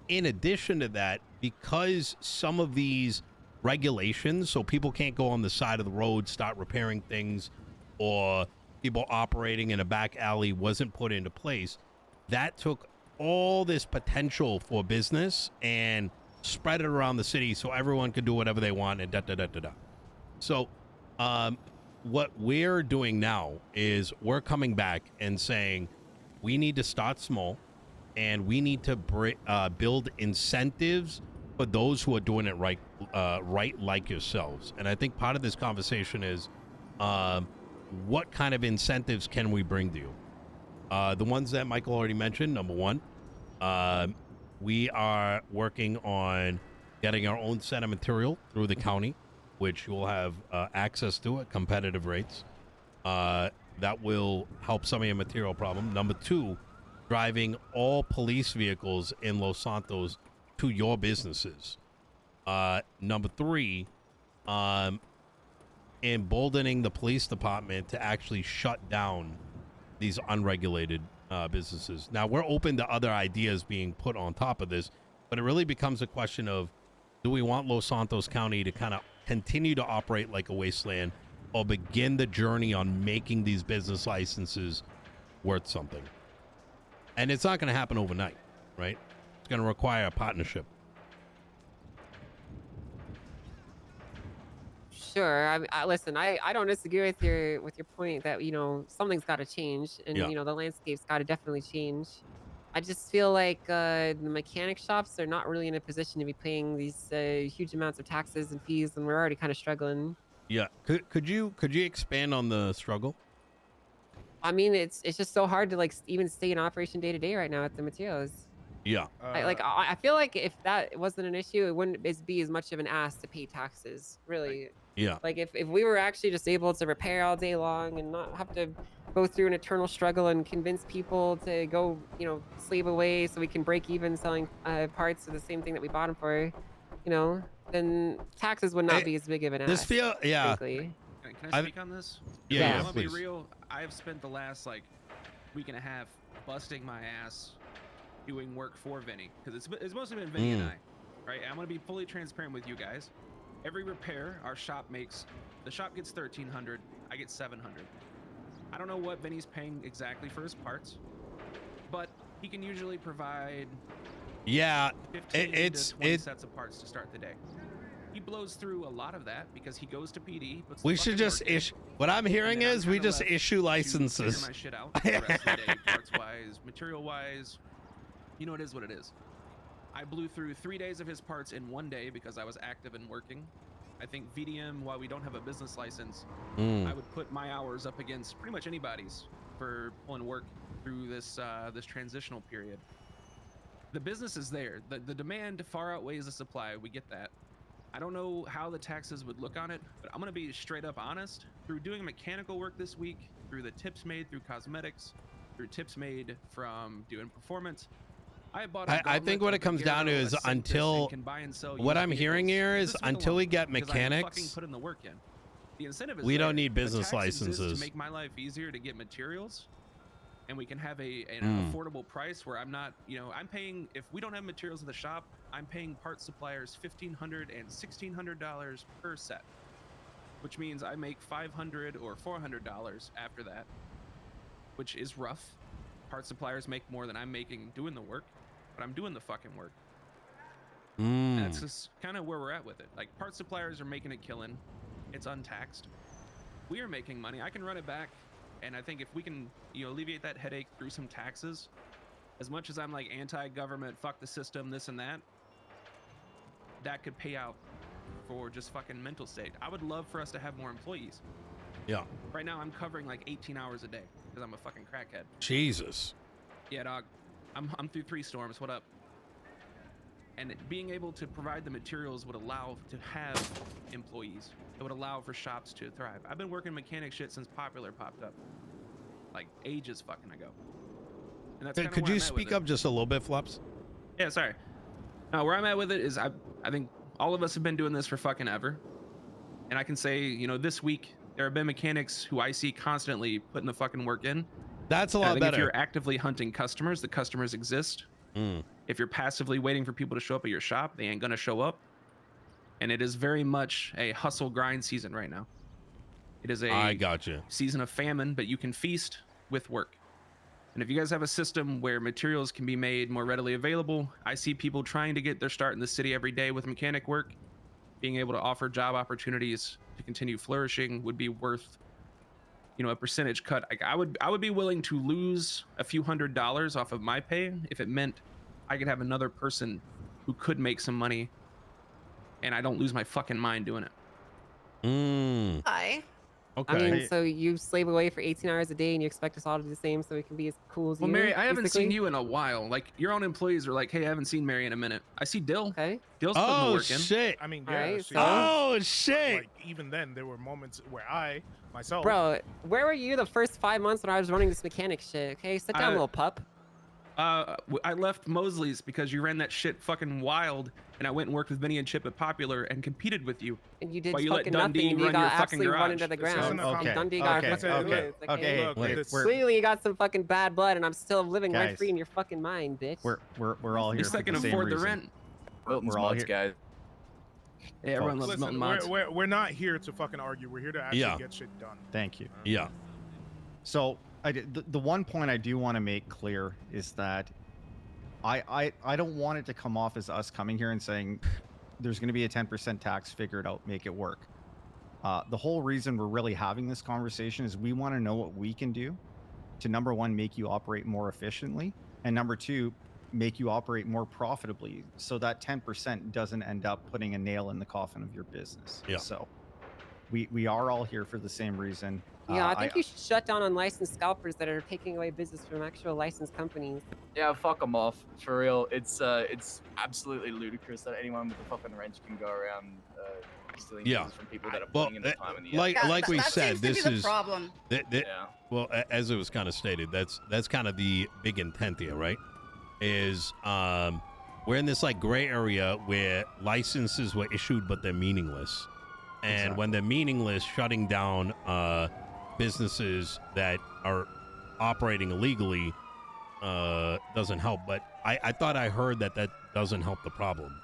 In addition to that, because some of these regulations, so people can't go on the side of the road, start repairing things, or people operating in a back alley wasn't put into place, that took all this potential for business and spread it around the city so everyone could do whatever they want and da-da-da-da-da. So what we're doing now is we're coming back and saying we need to start small and we need to build incentives for those who are doing it right, like yourselves. And I think part of this conversation is what kind of incentives can we bring to you? The ones that Michael already mentioned, number one, we are working on getting our own set of material through the county, which you'll have access to at competitive rates. That will help some of your material problem. Number two, driving all police vehicles in Los Santos to your businesses. Number three, emboldening the police department to actually shut down these unregulated businesses. Now, we're open to other ideas being put on top of this, but it really becomes a question of, do we want Los Santos County to kind of continue to operate like a wasteland or begin the journey on making these business licenses worth something? And it's not going to happen overnight, right? It's going to require a partnership. sure. Listen. I don't disagree with your point that something's got to change, and Yeah. the landscape's got to definitely change. I just feel like the mechanic shops are not really in a position to be paying these huge amounts of taxes and fees, and we're already kind of struggling. Yeah. Could you expand on the struggle? I mean, it's just so hard to like even stay in operation day to day right now at the materials. Yeah. I feel like if that wasn't an issue, it wouldn't be as much of an ask to pay taxes. Really. Yeah. Like if we were actually just able to repair all day long and not have to go through an eternal struggle and convince people to go, slave away so we can break even selling parts of the same thing that we bought them for, then taxes would not be as big of an ask. Frankly. Can I speak on this? Yeah, I'm gonna please. be real. I've spent the last week and a half busting my ass doing work for Vinny, because it's mostly been Vinny and I, right? I'm gonna be fully transparent with you guys. Every repair our shop makes, the shop gets $1,300, I get $700. I don't know what Vinny's paying exactly for his parts, but he can usually provide 15 to 20 sets of parts to start the day. He blows through a lot of that because he goes to PD. We should just issue. What I'm hearing is we just issue licenses. Figure my shit out the rest of the day, parts wise, material wise. It is what it is. I blew through 3 days of his parts in 1 day because I was active and working. I think VDM, while we don't have a business license, I would put my hours up against pretty much anybody's for pulling work through this this transitional period. The business is there. The demand far outweighs the supply. We get that. I don't know how the taxes would look on it, but I'm gonna be straight up honest. Through doing mechanical work this week, through the tips made through cosmetics, through tips made from doing performance, I think what it comes down to is until what I'm hearing here is until we get mechanics, put in the work in. The incentive is we there. don't need business The tax exists licenses. to make my life easier to get materials, and we can have an affordable price where I'm not, I'm paying, if we don't have materials at the shop, I'm paying parts suppliers $1,500 and $1,600 per set, which means I make $500 or $400 after that, which is rough. Parts suppliers make more than I'm making doing the work, but I'm doing the fucking work. And that's just kind of where we're at with it. Like, parts suppliers are making a killing. It's untaxed. We are making money. I can run it back. And I think if we can, alleviate that headache through some taxes, as much as I'm like anti-government, fuck the system, this and that, that could pay out for just fucking mental state. I would love for us to have more employees. Yeah. Right now I'm covering like 18 hours a day because I'm a fucking crackhead. Jesus. Yeah, dog. I'm through 3 storms. What up? And being able to provide the materials would allow to have employees. It would allow for shops to thrive. I've been working mechanic shit since Popular popped up, like ages fucking ago. And that's Could you speak up just a little bit, Flops? Yeah, sorry. Where I'm at with it is I think all of us have been doing this for fucking ever. And I can say, this week there have been mechanics who I see constantly putting the fucking work in. That's a lot better. If you're actively hunting customers, the customers exist. If you're passively waiting for people to show up at your shop, they ain't gonna show up. And it is very much a hustle grind season right now. It is a season of famine, but you can feast with work. And if you guys have a system where materials can be made more readily available, I see people trying to get their start in the city every day with mechanic work. Being able to offer job opportunities to continue flourishing would be worth, a percentage cut. Like I would be willing to lose a few $100s off of my pay if it meant I could have another person who could make some money and I don't lose my fucking mind doing it. Hi. Okay. I mean, so you slave away for 18 hours a day and you expect us all to do the same so we can be as cool as you? Well, Mary, I haven't basically? seen you in a while. Like, your own employees are like, hey, I haven't seen Mary in a minute. I see Dill. Okay. Dill's putting the work in. Shit. I mean, All yeah. right, see, so- shit. Like, even then, there were moments where I, myself... Bro, where were you the first 5 months when I was running this mechanic shit? Okay, sit down, little pup. I left Mosley's because you ran that shit fucking wild, and I went and worked with Vinny and Chip at Popular and competed with you. And you did While you let fucking Dundee nothing. You run your got fucking absolutely run garage. into the This isn't ground. a And compliment. Dundee got Okay, fucking okay, loose, okay, Look, wait, this- we're- Clearly, you got some fucking bad blood, and I'm still living rent Guys. free in your fucking mind, bitch. We're all At here least for I can the same afford the reason. rent. Wilton's We're all mods, here. guys. Yeah, everyone loves Listen, Milton mods. we're not here to fucking argue. We're here to actually get shit done. Thank you. Yeah. So the one point I do want to make clear is that I don't want it to come off as us coming here and saying there's going to be a 10% tax, figure it out, make it work. The whole reason we're really having this conversation is we want to know what we can do to, number one, make you operate more efficiently, and number two, make you operate more profitably, so that 10% doesn't end up putting a nail in the coffin of your business. Yeah. So we are all here for the same reason. Yeah, I think you should shut down unlicensed scalpers that are taking away business from actual licensed companies. Yeah, fuck them off for real. It's absolutely ludicrous that anyone with a fucking wrench can go around stealing business from people that are putting in the time and the effort. like we said, seems to be this the is problem. Well, as it was kind of stated, that's kind of the big intent here, right? Is we're in this like gray area where licenses were issued but they're meaningless, and when they're meaningless, shutting down businesses that are operating illegally doesn't help. But I thought I heard that doesn't help the problem.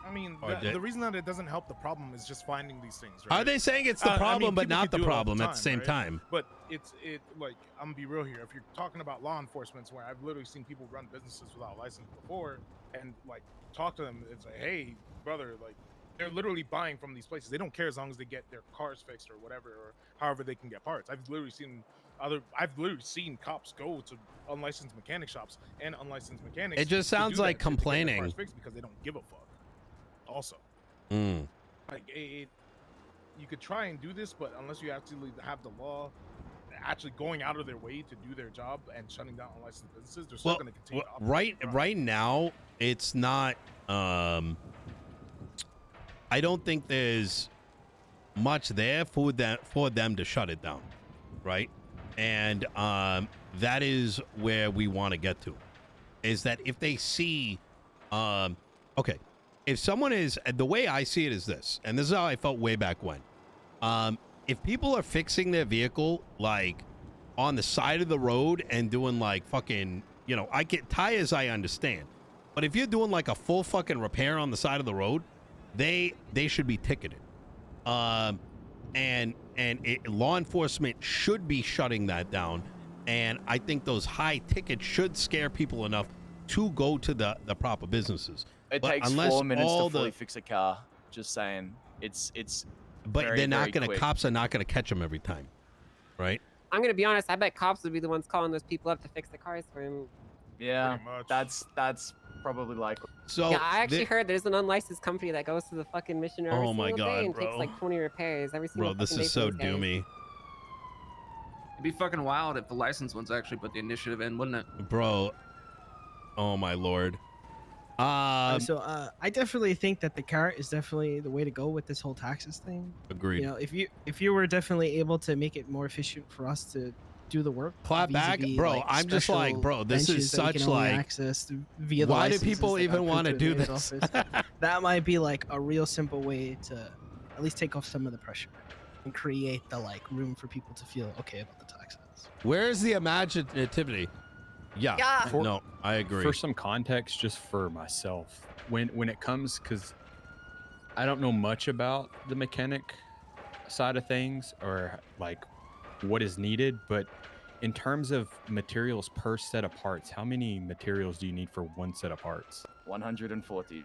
I mean, Or the reason that it doesn't help the problem is just finding these things, right? Are they saying it's the problem but not the problem at the same time? But it's like, I'm gonna be real here. If you're talking about law enforcement, where I've literally seen people run businesses without license before, and like talk to them, it's like, hey, brother, like they're literally buying from these places. They don't care as long as they get their cars fixed or whatever, or however they can get parts. I've literally seen cops go to unlicensed mechanic shops and unlicensed mechanics. It just sounds like complaining. Cars fixed because they don't give a fuck. Also, like you could try and do this, but unless you actually have the law actually going out of their way to do their job and shutting down unlicensed businesses, they're still going to continue to operate. Right now, it's not. I don't think there's much there for them to shut it down, right? And that is where we want to get to, is that if they see, okay. If someone is, the way I see it is this, and this is how I felt way back when. If people are fixing their vehicle, like, on the side of the road and doing, like, fucking, you know, I get tires, I understand. But if you're doing, like, a full fucking repair on the side of the road, they should be ticketed. Law enforcement should be shutting that down. And I think those high tickets should scare people enough to go to the proper businesses. It But takes unless 4 minutes all to fully fix a car. Just saying, it's. But very, they're not very gonna. quick. Cops are not gonna catch them every time, right? I'm gonna be honest. I bet cops would be the ones calling those people up to fix the cars for him. Yeah, that's probably likely. So yeah, I actually heard there's an unlicensed company that goes to the fucking mission every Oh my single day God, and bro. takes like 20 repairs every single Bro, this fucking is day so for these guys. doomy, It'd be fucking wild if the licensed ones actually put the initiative in, wouldn't it? bro. Oh my lord. So I definitely think that the carrot is definitely the way to go with this whole taxes thing. Agreed. You know, if you were definitely able to make it more efficient for us to do the work, Clap back, vis-a-vis, bro. like, I'm just like, special bro, this is benches that we such can only like. access via the Why do licenses people that even got want to printed do in the mayor's this? office. That might be like a real simple way to at least take off some of the pressure and create the like room for people to feel okay about the taxes. Where's the imaginativity? Yeah. Yeah. No, I agree. For some context, just for myself, when it comes, because I don't know much about the mechanic side of things or like what is needed, but in terms of materials per set of parts, how many materials do you need for one set of parts? 140.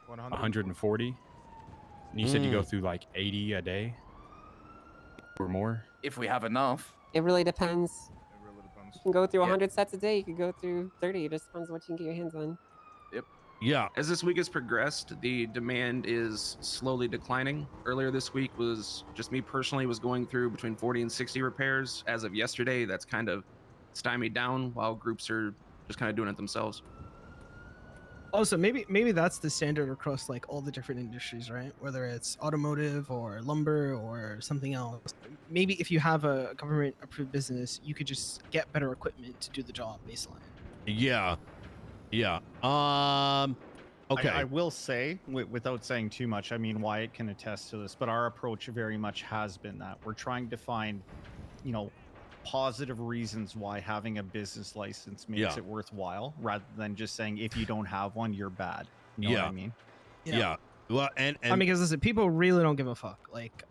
140? And you said you go through like 80 a day or more? If we have enough. It really depends. It really depends. You can go through 100 sets a day. You could go through 30. It just depends on what you can get your hands on. Yep. Yeah. As this week has progressed, the demand is slowly declining. Earlier this week was just me personally was going through between 40 and 60 repairs. As of yesterday, that's kind of stymied down while groups are just kind of doing it themselves. Also, maybe that's the standard across like all the different industries, right? Whether it's automotive or lumber or something else. Maybe if you have a government-approved business, you could just get better equipment to do the job baseline. Yeah. Yeah. Okay. I will say, without saying too much, I mean, Wyatt can attest to this, but our approach very much has been that we're trying to find, you know, positive reasons why having a business license makes it worthwhile, rather than just saying if you don't have one, you're bad. You know what I mean? Yeah. Well, and I mean, because listen, people really don't give a fuck. Like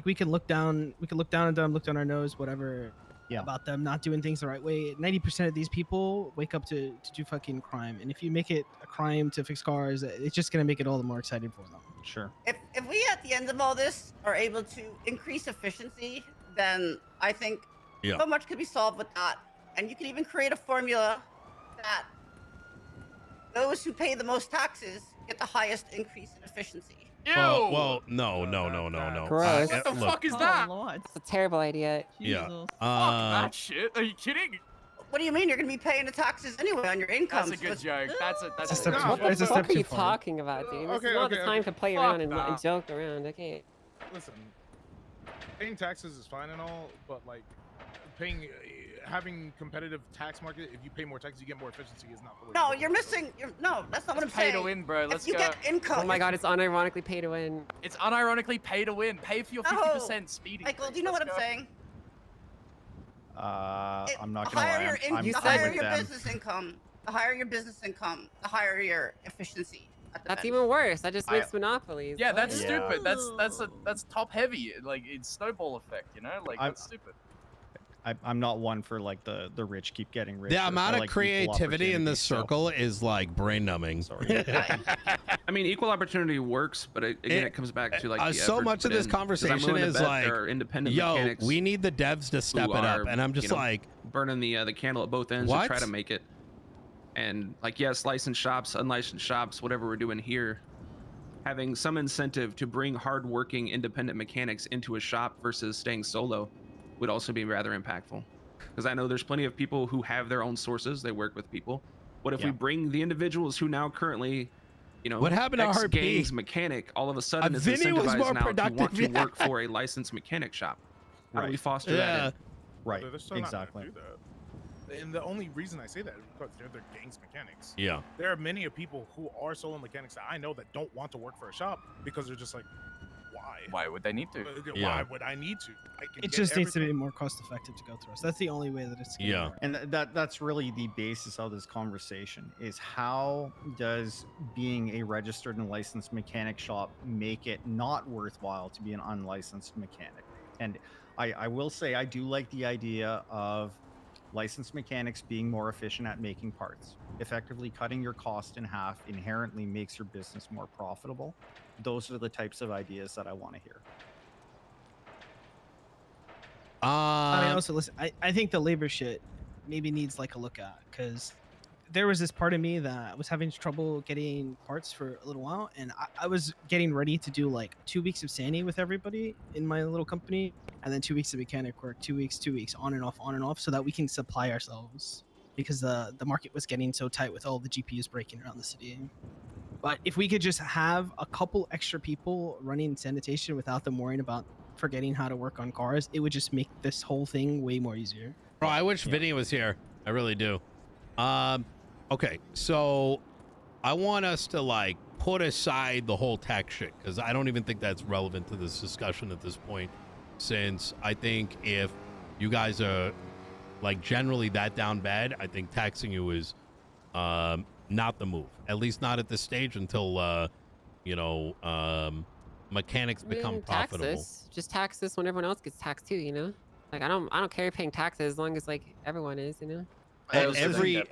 we can look down at them, look down our nose, whatever. about them not doing things the right way. 90% of these people wake up to do fucking crime, and if you make it a crime to fix cars, it's just gonna make it all the more exciting for them. Sure. If we at the end of all this are able to increase efficiency, then I think so much could be solved with that. And you can even create a formula that those who pay the most taxes get the highest increase in efficiency. Ew! Well, no. Gross. What the look, fuck is that? Lord. That's a terrible idea. Yeah. Jesus. Fuck that shit. Are you kidding? What do you mean? You're going to be paying the taxes anyway on your income. That's a good joke. That's a It's a step good too joke. far. It's a What step are too you far. talking about, dude? This Okay, is not okay, the time okay. to play Fuck around and that. joke around. Okay. Listen, paying taxes is fine and all, but like having competitive tax market, if you pay more taxes, you get more efficiency. Is not the way. No, you're missing. No, that's not what I'm It's pay saying. to win, bro. Let's if you go. get income. Oh my god, it's unironically pay to win. It's unironically pay to win. Pay for your 50% speeding. Michael, do you know what I'm saying? I'm not The gonna higher lie. your, I'm the with higher your them. business income, the higher your business income, the higher your efficiency. At the That's bench. even worse. That just makes monopolies. Yeah, that's What? stupid. That's top heavy. Like it's snowball effect, you know? Like that's stupid. I'm not one for like the rich keep getting rich. The amount of creativity in this circle is like brain numbing. Sorry. I mean, equal opportunity works, but again, it comes back to like the so effort much of put this in, 'cause I'm conversation willing to is bet like, there are independent yo, mechanics we need the devs to step who it up, are, and I'm just you know, like, burning the candle at both ends What? to try to make it. And like, yes, licensed shops, unlicensed shops, whatever we're doing here, having some incentive to bring hardworking independent mechanics into a shop versus staying solo would also be rather impactful. Because I know there's plenty of people who have their own sources. They work with people. What if we bring the individuals who now currently, you know, What happened to RP? ex-gangs mechanic all of a sudden is Vinny was incentivized more now to productive, want to yeah. work for a licensed mechanic shop? How do we foster that in? Right. They're still not gonna Exactly. do that. And the only reason I say that is because they're gangs mechanics. Yeah. There are many of people who are solo mechanics that I know that don't want to work for a shop because they're just like, why? Why would they need to? Why would I need to? I can It get just needs to be everything- more cost effective to go through us. That's the only way that it's gonna Yeah. work. And that's really the basis of this conversation is how does being a registered and licensed mechanic shop make it not worthwhile to be an unlicensed mechanic? And I will say I do like the idea of licensed mechanics being more efficient at making parts. Effectively cutting your cost in half inherently makes your business more profitable. Those are the types of ideas that I want to hear. I mean, also listen. I think the labor shit maybe needs like a look at, because there was this part of me that was having trouble getting parts for a little while, and I was getting ready to do like 2 weeks of Sandy with everybody in my little company, and then 2 weeks of mechanic work, 2 weeks, on and off, so that we can supply ourselves, because the market was getting so tight with all the GPUs breaking around the city. But if we could just have a couple extra people running sanitation without them worrying about forgetting how to work on cars, it would just make this whole thing way more easier. Bro, I wish Vinny was here. I really do. Okay, so I want us to like put aside the whole tax shit, because I don't even think that's relevant to this discussion at this point, since I think if you guys are like generally that down bad, I think taxing you is not the move, at least not at this stage, until mechanics become profitable. Taxes. Just tax this when everyone else gets taxed too, you know? Like I don't care paying taxes as long as like everyone is, you know? And every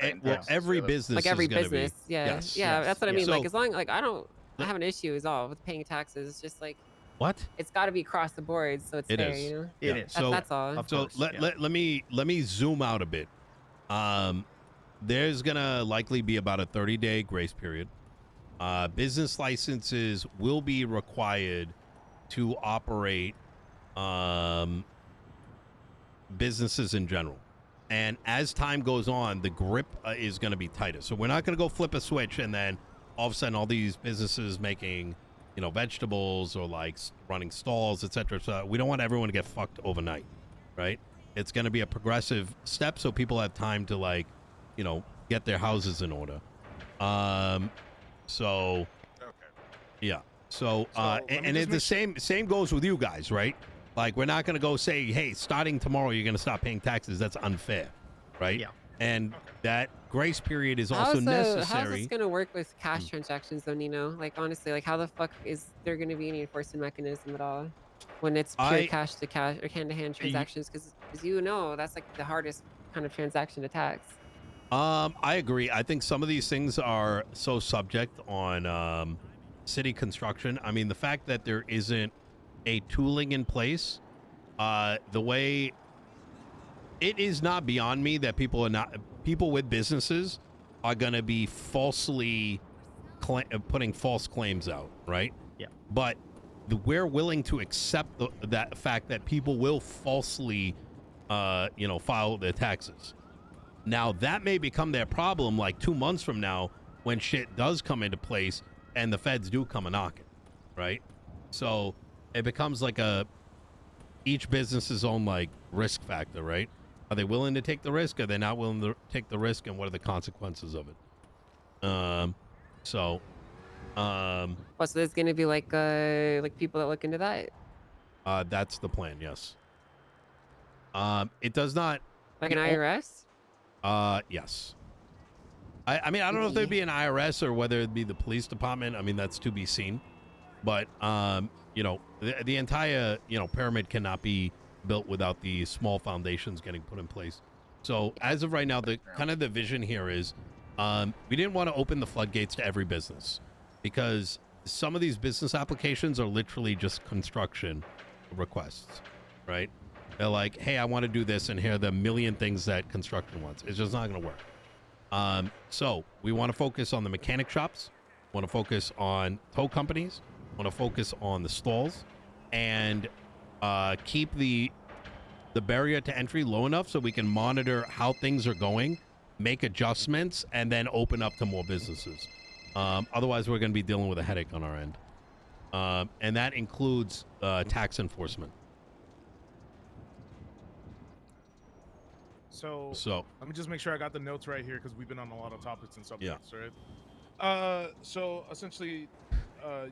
business like every is gonna business, be, yeah, yes, yeah, yes, that's what I yes. mean. So, Like as long like I have an issue is all with paying taxes. It's just like what? It's got to be across the board, so it's It fair, is. you know? Yeah. That's, So, that's all. let me zoom out a bit. There's gonna likely be about a 30-day grace period. Business licenses will be required to operate businesses in general. And as time goes on, the grip is going to be tighter. So we're not going to go flip a switch and then all of a sudden all these businesses making, vegetables or like running stalls, etc. So we don't want everyone to get fucked overnight, right? It's going to be a progressive step so people have time to like, get their houses in order. So yeah. So and it's the same goes with you guys, right? Like we're not going to go say, hey, starting tomorrow you're going to stop paying taxes. That's unfair, right? Yeah. And that grace period is also necessary. How's this going to work with cash transactions though, Nino? Like honestly, like how the fuck is there going to be any enforcement mechanism at all? when it's pure I- cash to cash or hand-to-hand transactions, because you know that's like the hardest kind of transaction to tax. I agree. I think some of these things are so subject on city construction. I mean, the fact that there isn't a tooling in place, the way it is not beyond me that people with businesses are going to be falsely putting false claims out, right? Yeah. But we're willing to accept that fact that people will falsely, file their taxes. Now, that may become their problem like 2 months from now when shit does come into place and the feds do come a knocking, right? So it becomes like each business's own like risk factor, right? Are they willing to take the risk? Are they not willing to take the risk? And what are the consequences of it? So there's going to be like people that look into that? That's the plan, yes. It does not... Like an IRS? Yes. I mean, I don't know if there'd be an IRS or whether it'd be the police department. I mean, that's to be seen. But, the entire, pyramid cannot be built without the small foundations getting put in place. So as of right now, the kind of the vision here is we didn't want to open the floodgates to every business because some of these business applications are literally just construction requests, right? They're like, hey, I want to do this, and here are the million things that construction wants. It's just not going to work. So we want to focus on the mechanic shops, want to focus on tow companies, want to focus on the stalls, and keep the barrier to entry low enough so we can monitor how things are going, make adjustments, and then open up to more businesses. Otherwise, we're going to be dealing with a headache on our end. And that includes tax enforcement. So let me just make sure I got the notes right here because we've been on a lot of topics and subjects, right? So essentially,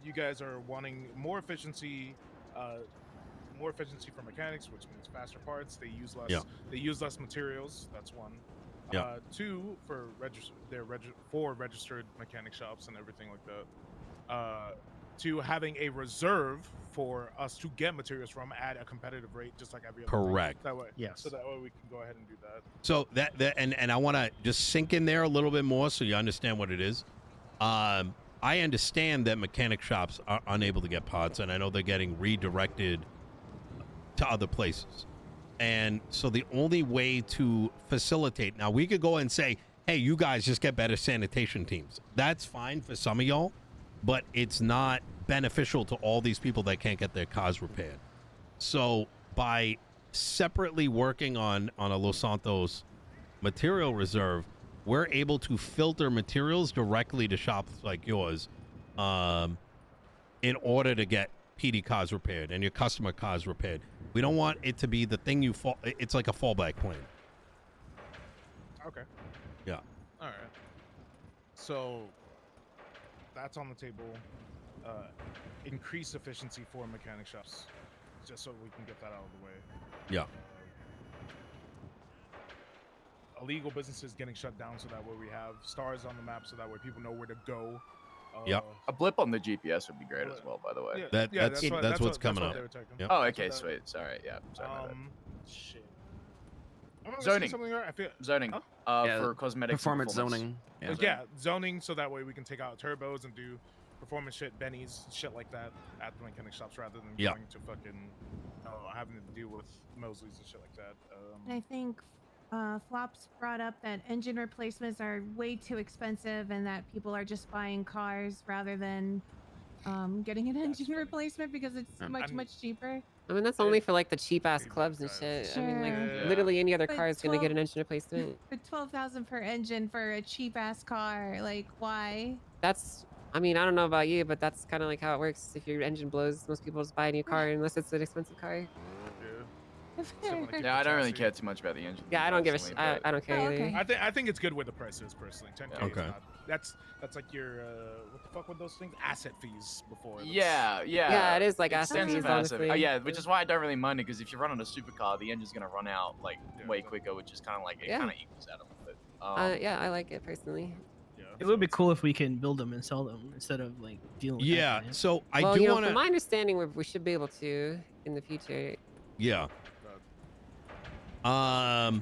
you guys are wanting more efficiency for mechanics, which means faster parts. They use less. They use less materials. That's one. Two, for registered mechanic shops and everything like that. To having a reserve for us to get materials from at a competitive rate, just like every other Correct. That way, yes. So that way we can go ahead and do that. So and I want to just sink in there a little bit more so you understand what it is. I understand that mechanic shops are unable to get parts, and I know they're getting redirected to other places. And so the only way to facilitate, now we could go and say, hey, you guys just get better sanitation teams. That's fine for some of y'all, but it's not beneficial to all these people that can't get their cars repaired. So by separately working on a Los Santos material reserve, we're able to filter materials directly to shops like yours in order to get PD cars repaired and your customer cars repaired. We don't want it to be the thing it's like a fallback plan. Okay. Yeah. All right. So that's on the table. Increase efficiency for mechanic shops, just so we can get that out of the way. Yeah. Illegal businesses getting shut down, so that way we have stars on the map, so that way people know where to go. A blip on the GPS would be great as well, by the way. That's what's coming up. Yep. Oh, okay, sweet. Sorry, yeah. Sorry about that. Shit. Zoning. Right? Zoning. For cosmetics. Performance zoning. Zoning, so that way we can take out turbos and do performance shit, bennies, shit like that at the mechanic shops rather than going to fucking having to deal with Mosleys and shit like that. I think Flops brought up that engine replacements are way too expensive and that people are just buying cars rather than getting an engine replacement because it's much cheaper. I mean, that's only for like the cheap ass clubs and shit. Sure. I mean, like literally any other car is gonna get an engine replacement. But $12,000 per engine for a cheap ass car, like why? I mean, I don't know about you, but that's kind of like how it works. If your engine blows, most people just buy a new car unless it's an expensive car. Yeah, I don't really care too much about the engine. Yeah, I don't give a shit. I don't care either. Okay. I think it's good where the price is personally. 10K. Okay. Is not, that's like your what the fuck were those things? Asset fees before. Yeah. Yeah, it is like asset fees, honestly. Yeah, which is why I don't really mind it, because if you're running a supercar, the engine's gonna run out like way quicker, which is kind of like it kind of equals out a little bit. Yeah, I like it personally. It would be cool if we can build them and sell them instead of like dealing with that. So I do want to. From my understanding, we should be able to. in the future. Yeah. We don't know.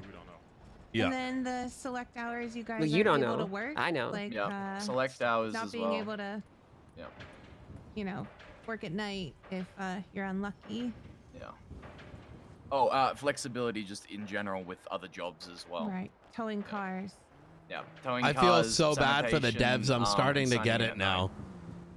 Yeah. And then the select hours you guys Well, you are don't able to know. work. I know. Like Yeah. Select hours not as being well. able to, Yeah. you know, work at night if you're unlucky. Yeah. Oh, flexibility just in general with other jobs as well. Right. Towing cars. Yeah. Towing I feel cars, so bad for the sanitation, devs. I'm starting and to get signing in it at now.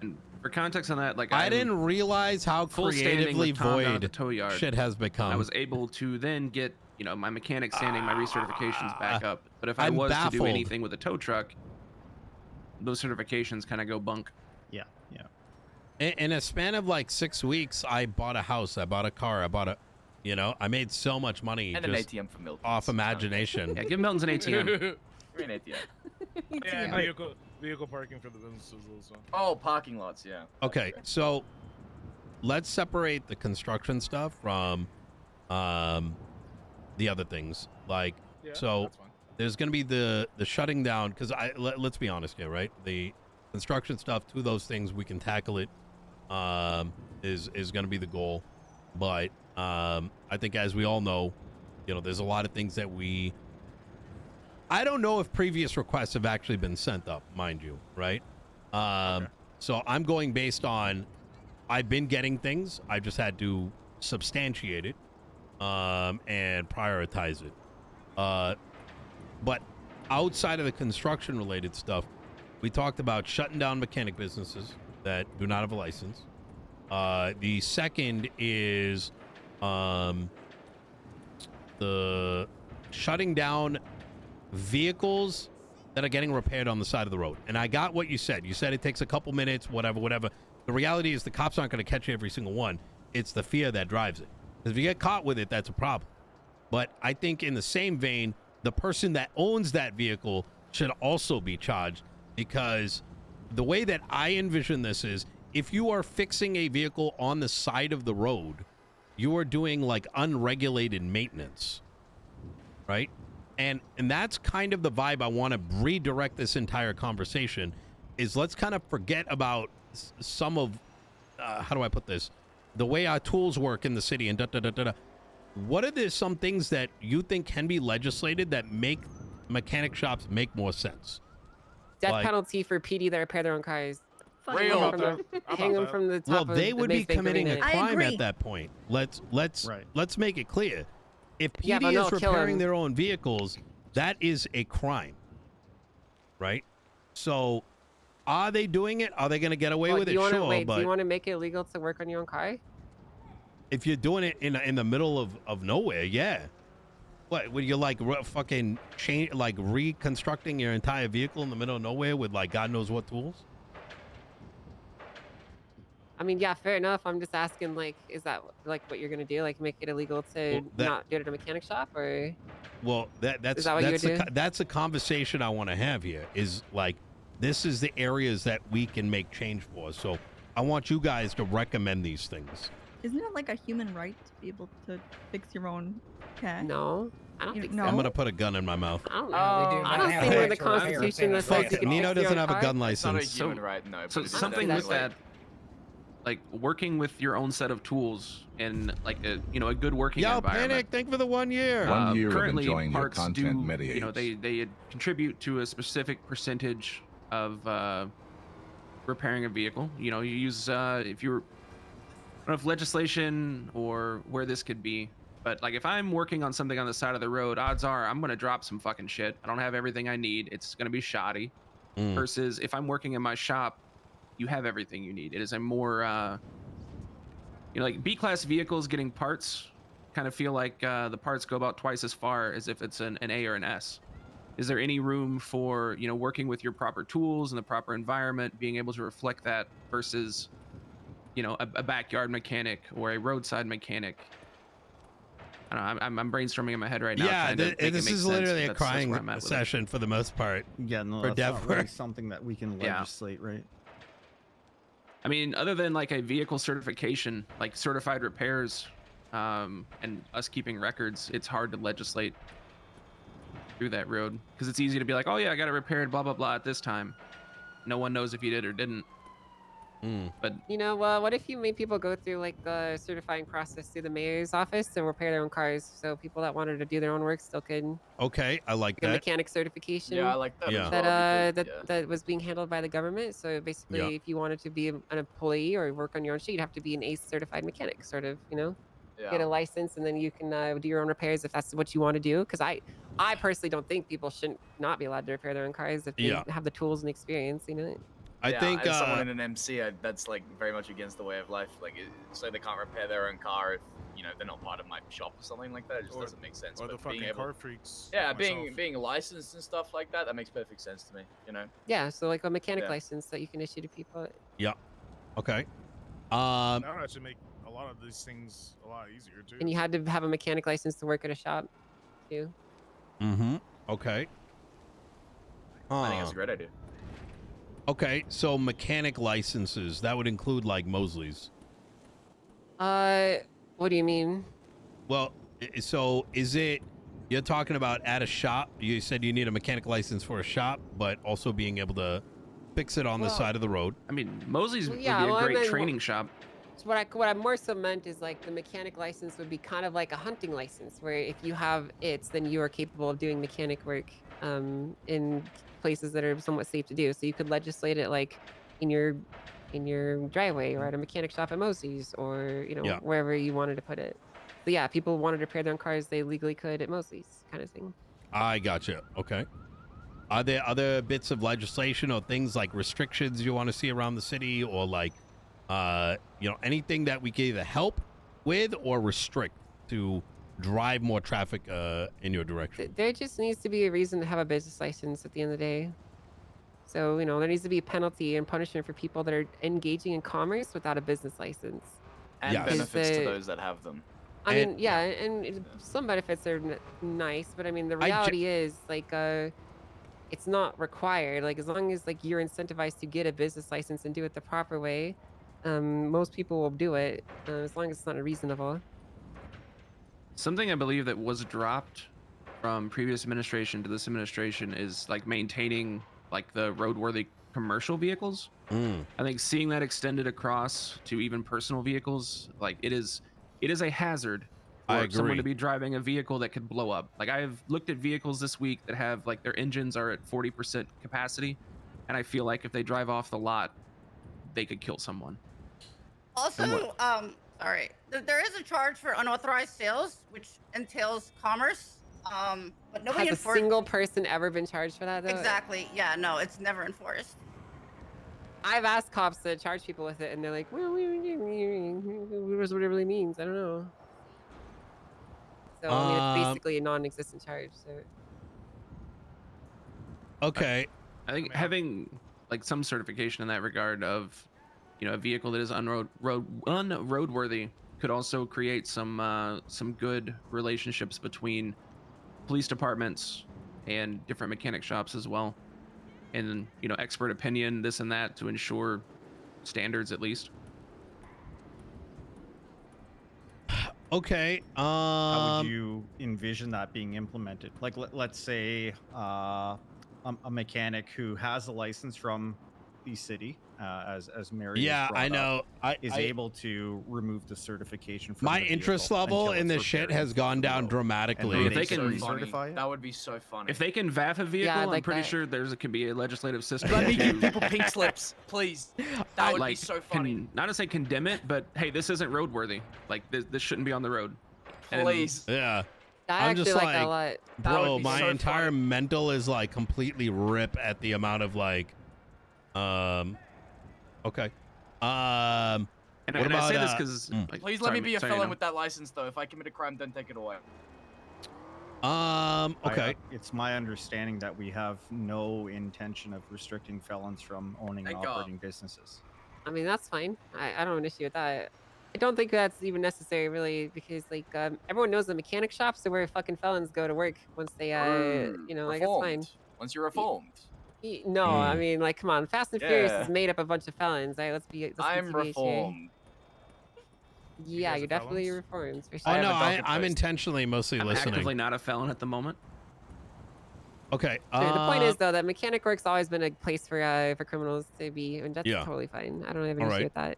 And for context on that, like I didn't realize how full standing creatively with Tom down at the void tow yard. shit has become. I was able to then get, my mechanic standing, my recertifications back up. But if I I'm was to baffled. do anything with a tow truck, those certifications kind of go bunk. Yeah. In a span of like 6 weeks, I bought a house, I bought a car, I made so much money And an just ATM for Milton. off imagination. Yeah, give Milton's an ATM. Give me an ATM. Yeah, and Alright. vehicle parking for the businesses also. Oh, parking lots, yeah. Okay, so let's separate the construction stuff from the other things. Like, Yeah, so that's fine. there's going to be the shutting down, because let's be honest here, right? The construction stuff, two of those things, we can tackle it, is going to be the goal. But I think, as we all know, there's a lot of things that I don't know if previous requests have actually been sent up, mind you, right? So I'm going based on, I've been getting things, I just had to substantiate it and prioritize it. But outside of the construction related stuff, we talked about shutting down mechanic businesses that do not have a license. The second is the shutting down vehicles that are getting repaired on the side of the road. And I got what you said. You said it takes a couple minutes, whatever. The reality is the cops aren't going to catch every single one. It's the fear that drives it. Because if you get caught with it, that's a problem. But I think in the same vein, the person that owns that vehicle should also be charged, because the way that I envision this is, if you are fixing a vehicle on the side of the road, you are doing like unregulated maintenance, right? And that's kind of the vibe I want to redirect this entire conversation, is let's kind of forget about some of, how do I put this? The way our tools work in the city and da-da-da-da-da. What are some things that you think can be legislated that make mechanic shops make more sense? Death penalty for PD that repair their own cars. Real. Hang them from the top Well, of they the would be Mace Bank committing a Arena. crime at that point. Let's make it clear. If PD Yeah, but is no, kill repairing him. their own vehicles, that is a crime, right? So, are they doing it? Are they going to get away Well, with do it? you wanna, Sure, wait, but do you want to make it illegal to work on your own car? if you're doing it in the middle of nowhere, yeah. What, would you like fucking change, like reconstructing your entire vehicle in the middle of nowhere with like God knows what tools? I mean, yeah, fair enough. I'm just asking, like, is that like what you're gonna do? Like, make it illegal to Well, that- not do it at a mechanic shop, or? Well, that's Is that what you would do? that's a conversation I want to have here. Is like, this is the areas that we can make change for. So I want you guys to recommend these things. Isn't it like a human right to be able to fix your own car? No, I don't think no. I'm gonna put a gun in my mouth. I don't know. Oh, I don't see where the Constitution that says you can Nino fix your doesn't own have a car. gun It's not a license. human right, no. So but it's something definitely with that, like working with your own set of tools in like a good working Yo, environment. Panic! Thank you for the 1 year. 1 year of Currently, enjoying your parks content do, mediates. they contribute to a specific percentage of repairing a vehicle. You use if you're, I don't know if legislation or where this could be, but like if I'm working on something on the side of the road, odds are I'm gonna drop some fucking shit. I don't have everything I need. It's gonna be shoddy. Versus if I'm working in my shop, you have everything you need. It is a more like B-class vehicles getting parts kind of feel like the parts go about twice as far as if it's an A or an S. Is there any room for working with your proper tools and the proper environment, being able to reflect that versus a backyard mechanic or a roadside mechanic? I don't know, I'm brainstorming in my head right now. Yeah, trying to make it this make is sense, literally but a that's where crying I'm at with it. session for the most part. Yeah, no, for that's dev not really work. something that we can Yeah. legislate, right? I mean, other than like a vehicle certification, like certified repairs, and us keeping records, it's hard to legislate through that road because it's easy to be like, oh yeah, I got it repaired, blah blah blah at this time. No one knows if you did or didn't. But You know, well, what if you made people go through like the certifying process through the mayor's office to repair their own cars, so people that wanted to do their own work still could? Okay, I like A that. mechanic certification. Yeah, I like that Yeah. as That well. Because, that was being handled by the government. So basically, if you wanted to be an employee or work on your own shit, you'd have to be an ACE certified mechanic, sort of. You know, get a license, and then you can do your own repairs if that's what you want to do. Because I personally don't think people shouldn't not be allowed to repair their own cars if they have the tools and experience. You know. I think as someone in an MC, that's like very much against the way of life. Like, so they can't repair their own car if they're not part of my shop or something like that. It just doesn't make sense. Or But the fucking being able, car freaks. yeah, like myself. being licensed and stuff like that, that makes perfect sense to me. You know. Yeah. So like a mechanic license that you can issue to people. Yeah. Okay. That would actually make a lot of these things a lot easier too. And you had to have a mechanic license to work at a shop, too. Okay. I think that's a great idea. Okay, so mechanic licenses, that would include like Mosley's. What do you mean? Well, so is it, you're talking about at a shop, you said you need a mechanic license for a shop, but also being able to fix it on the side of the road. I mean, Mosley's would be yeah, a well, I great mean, training shop. So what I more so meant is like the mechanic license would be kind of like a hunting license, where if you have it, then you are capable of doing mechanic work in places that are somewhat safe to do. So you could legislate it like in your driveway or at a mechanic shop at Mosley's, or wherever you wanted to put it. So yeah, people wanted to repair their own cars, they legally could at Mosley's, kind of thing. I gotcha. Okay. Are there other bits of legislation or things like restrictions you want to see around the city, or like anything that we can either help with or restrict to drive more traffic in your direction? There just needs to be a reason to have a business license at the end of the day. So, there needs to be a penalty and punishment for people that are engaging in commerce without a business license. And benefits to those that have them. I mean, yeah, and some benefits are nice, but I mean, the reality is like, it's not required. Like, as long as like you're incentivized to get a business license and do it the proper way, most people will do it, as long as it's not unreasonable. Something I believe that was dropped from previous administration to this administration is like maintaining like the roadworthy commercial vehicles. I think seeing that extended across to even personal vehicles, like it is a hazard for someone to be driving a vehicle that could blow up. Like, I've looked at vehicles this week that have like their engines are at 40% capacity, and I feel like if they drive off the lot, they could kill someone. Also, sorry, there is a charge for unauthorized sales, which entails commerce. But nobody Has a single person ever been charged for that, though? Exactly. Yeah, no, it's never enforced. I've asked cops to charge people with it, and they're like, well, what it really means. I don't know. So, I mean, it's basically a non-existent charge. So. Okay. I think having like some certification in that regard of, a vehicle that is unroadworthy could also create some good relationships between police departments and different mechanic shops as well, and expert opinion, this and that, to ensure standards at least. Okay. How would you envision that being implemented? Like, let's say a mechanic who has a license from the city, as Mary I know, is able to remove the certification from my the interest vehicle level until in it's this shit repaired has gone down dramatically. If they can recertify it, that would be so funny. If they can VAF a vehicle, Yeah, I'm like pretty that. sure can be a legislative system. Let me to, give people pink slips, please. That would be so funny. Not to say condemn it, but hey, this isn't roadworthy. Like, this shouldn't be on the road. Please. Yeah. I I'm just actually like that a lot. bro, my entire mental is like completely rip at the amount of like, okay. And what I say about, this because Please let me be a felon with that license, though. If I commit a crime, then take it away. Okay. It's my understanding that we have no intention of restricting felons from owning and operating businesses. I mean, that's fine. I don't have an issue with that. I don't think that's even necessary, really, because like everyone knows the mechanic shops are where fucking felons go to work once they, like, it's fine. Once you're reformed. No, I mean, like, come on, Fast and Furious Yeah. is made up of a bunch of felons. Right? Let's be I'm TBH here. reformed. Yeah, guys you're are definitely felons? reformed for sure. Oh no, I'm intentionally mostly I'm listening. actively not a felon at the moment. Okay. Sure, the point is though that mechanic work's always been a place for criminals to be, and that's Yeah. totally fine. I don't have an All issue right. with that.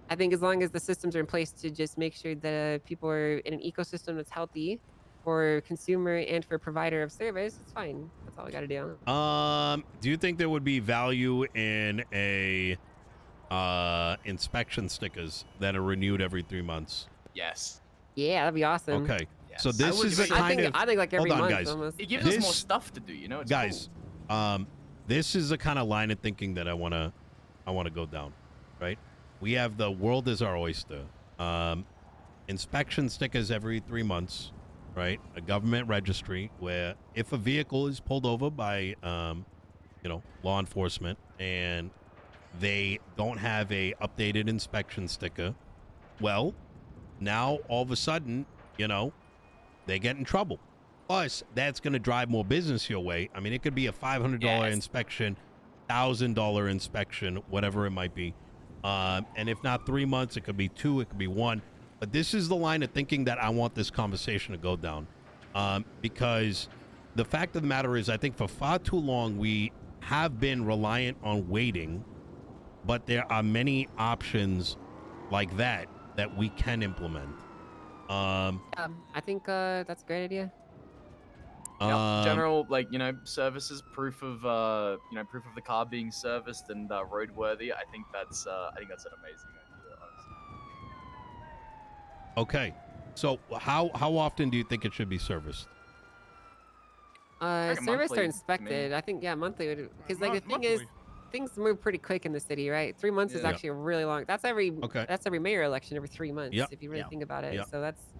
I think as long as the systems are in place to just make sure that people are in an ecosystem that's healthy for consumer and for provider of service, it's fine. That's all we got to do. Do you think there would be value in a inspection stickers that are renewed every 3 months? Yes. Yeah, that'd be awesome. Okay. Yes. So this is a I kind think, of I think like every hold on, month guys. almost. It gives This- us more stuff to do, you know? It's Guys, this is the kind of line of thinking that I wanna go down, right? We have the world is our oyster. Inspection stickers every 3 months, right? A government registry where if a vehicle is pulled over by law enforcement and they don't have a updated inspection sticker, well, now all of a sudden, they get in trouble. Plus, that's going to drive more business your way. I mean, it could be a $500 inspection, $1,000 inspection, whatever it might be. And if not 3 months, it could be 2, it could be 1. But this is the line of thinking that I want this conversation to go down. Because the fact of the matter is, I think for far too long, we have been reliant on waiting, but there are many options like that we can implement. I think that's a great idea. general, services, proof of the car being serviced and roadworthy. I think that's an amazing idea, honestly. Okay, so how often do you think it should be serviced? Serviced monthly or to me. inspected? I think monthly would, because the thing Monthly. is, things move pretty quick in the city, right? 3 months is Yeah. actually a really long. That's every mayor election every 3 months, Yep. if you really Yeah. think about it. Yep. So that's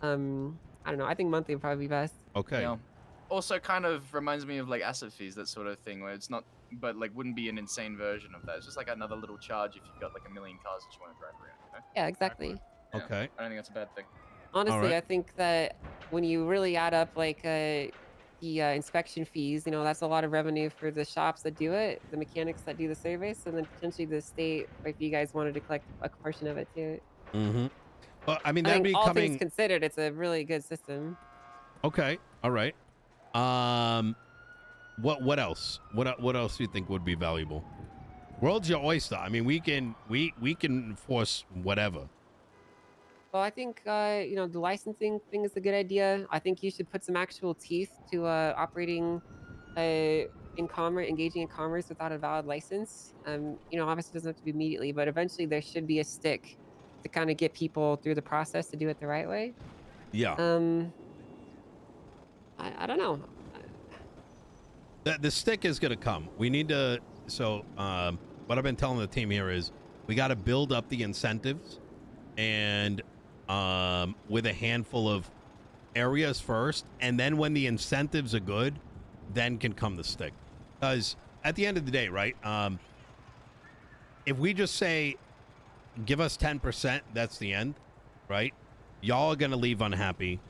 I don't know. I think monthly would probably be best. Okay. Yeah. Also, kind of reminds me of asset fees, that sort of thing, where it's not, but wouldn't be an insane version of that. It's just another little charge if you've got a million cars that you want to drive around. You know? Yeah, exactly. Yeah, Okay. I don't think that's a bad thing. Honestly, right. I think that when you really add up the inspection fees, that's a lot of revenue for the shops that do it, the mechanics that do the service, and then potentially the state, if you guys wanted to collect a portion of it too. Mm-hmm. Well, I mean, I that'd think be all coming. things considered, it's a really good system. Okay. All right. What else? What else do you think would be valuable? World's your oyster. I mean, we can enforce whatever. Well, I think the licensing thing is a good idea. I think you should put some actual teeth to operating engaging in commerce without a valid license. Obviously it doesn't have to be immediately, but eventually there should be a stick to kind of get people through the process to do it the right way. Yeah. I don't know. The stick is gonna come. We need to. So, what I've been telling the team here is we got to build up the incentives, and with a handful of areas first, and then when the incentives are good, then can come the stick. Because at the end of the day, right? If we just say, give us 10%, that's the end, right? Y'all are gonna leave unhappy,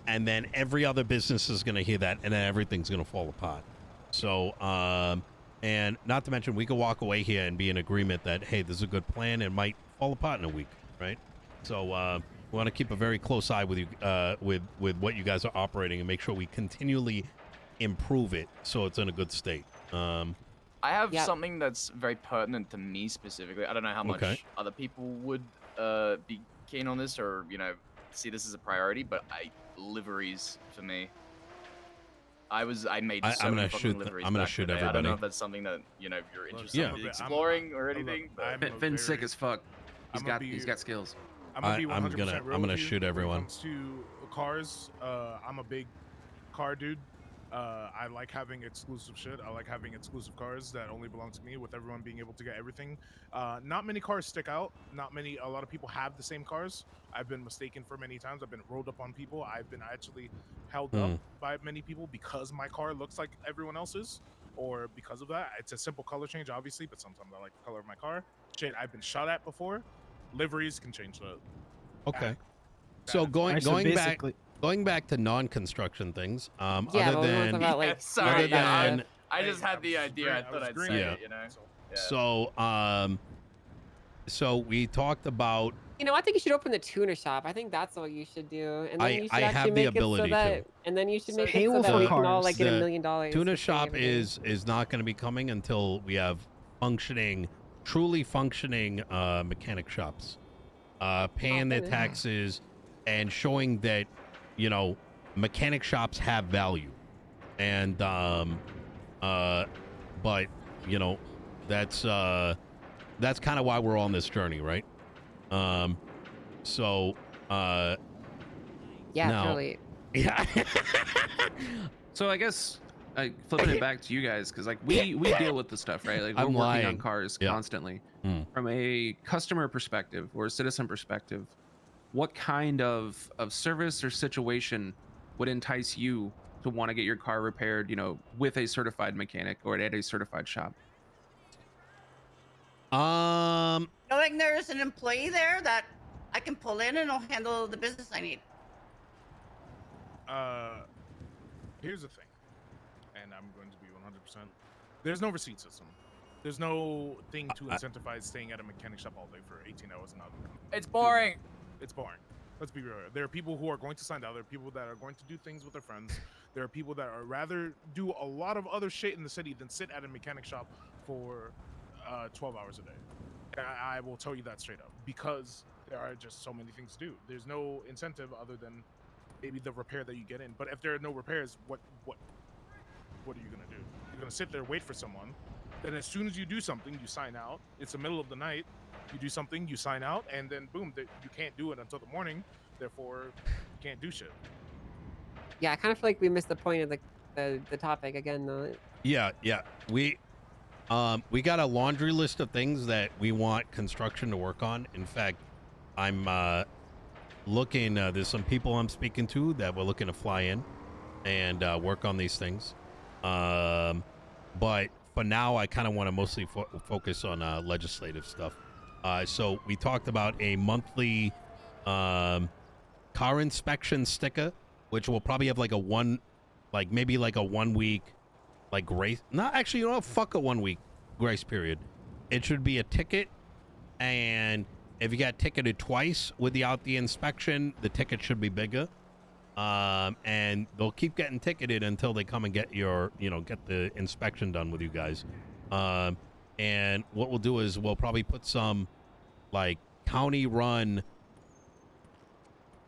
and then every other business is gonna hear that, and then everything's gonna fall apart. So, and not to mention, we could walk away here and be in agreement that, hey, this is a good plan. It might fall apart in a week, right? So, we want to keep a very close eye with you, with what you guys are operating, and make sure we continually improve it so it's in a good state. I have something that's very pertinent to me specifically. I don't know how much other people would be keen on this or see this as a priority, but liveries for me. I made so many fucking liveries. I'm gonna back shoot in the day. I everybody. don't know if that's something that you're interested in I'm a- exploring or anything. But Finn's sick as fuck. I'm gonna He's got skills. I'm gonna be 100% I'm real gonna with you shoot everyone. When it comes to cars, I'm a big car dude. I like having exclusive shit. I like having exclusive cars that only belong to me, with everyone being able to get everything. Not many cars stick out. A lot of people have the same cars. I've been mistaken for many times. I've been rolled up on people. I've been actually held up by many people because my car looks like everyone else's, or because of that. It's a simple color change, obviously, but sometimes I like the color of my car. Shit, I've been shot at before. Liveries can change that. Okay. So going back to non-construction things, Yeah, but other we than want to talk about sorry, other I just had the idea. I thought I'd say Yeah. it. So, so we talked about You know, I think you should open the tuner shop. I think that's what you should do, and then you should I actually have the make it so ability that, to. and then you should make it Payroll so that for we can all cars. like get $1 The million. Tuna for free shop every day. is not going to be coming until we have functioning, truly functioning mechanic shops, paying their goodness. taxes and showing that, you know, mechanic shops have value. And but you know, that's kind of why we're on this journey, right? So Yeah, now, totally. yeah. So I guess flipping it back to you guys, because like we deal with the stuff, right? Like we're I'm working on lying. cars Yeah. constantly. Hmm. From a customer perspective or a citizen perspective, what kind of service or situation would entice you to want to get your car repaired, you know, with a certified mechanic or at a certified shop? Knowing there's an employee there that I can pull in and I'll handle the business I need. Here's the thing, and I'm going to be 100%. There's no receipt system. There's no thing to incentivize staying at a mechanic shop all day for 18 hours and not. It's boring. It's boring. Let's be real. There are people who are going to sign out. There are people that are going to do things with their friends. There are people that are rather do a lot of other shit in the city than sit at a mechanic shop for 12 hours a day. I will tell you that straight up, because there are just so many things to do. There's no incentive other than maybe the repair that you get in. But if there are no repairs, what are you gonna do? You're gonna sit there, wait for someone. Then as soon as you do something, you sign out. It's the middle of the night. You do something, you sign out, and then boom, you can't do it until the morning. Therefore, you can't do shit. Yeah, I kind of feel like we missed the point of the topic again, though. Yeah. We got a laundry list of things that we want construction to work on. In fact, I'm looking. There's some people I'm speaking to that we're looking to fly in and work on these things. But for now, I kind of want to mostly focus on legislative stuff. So we talked about a monthly car inspection sticker, which will probably have like maybe like a 1 week like grace. Not actually, you know what? Fuck a 1 week grace period. It should be a ticket, and if you got ticketed twice without the inspection, the ticket should be bigger. And they'll keep getting ticketed until they come and get get the inspection done with you guys. And what we'll do is we'll probably put some like county run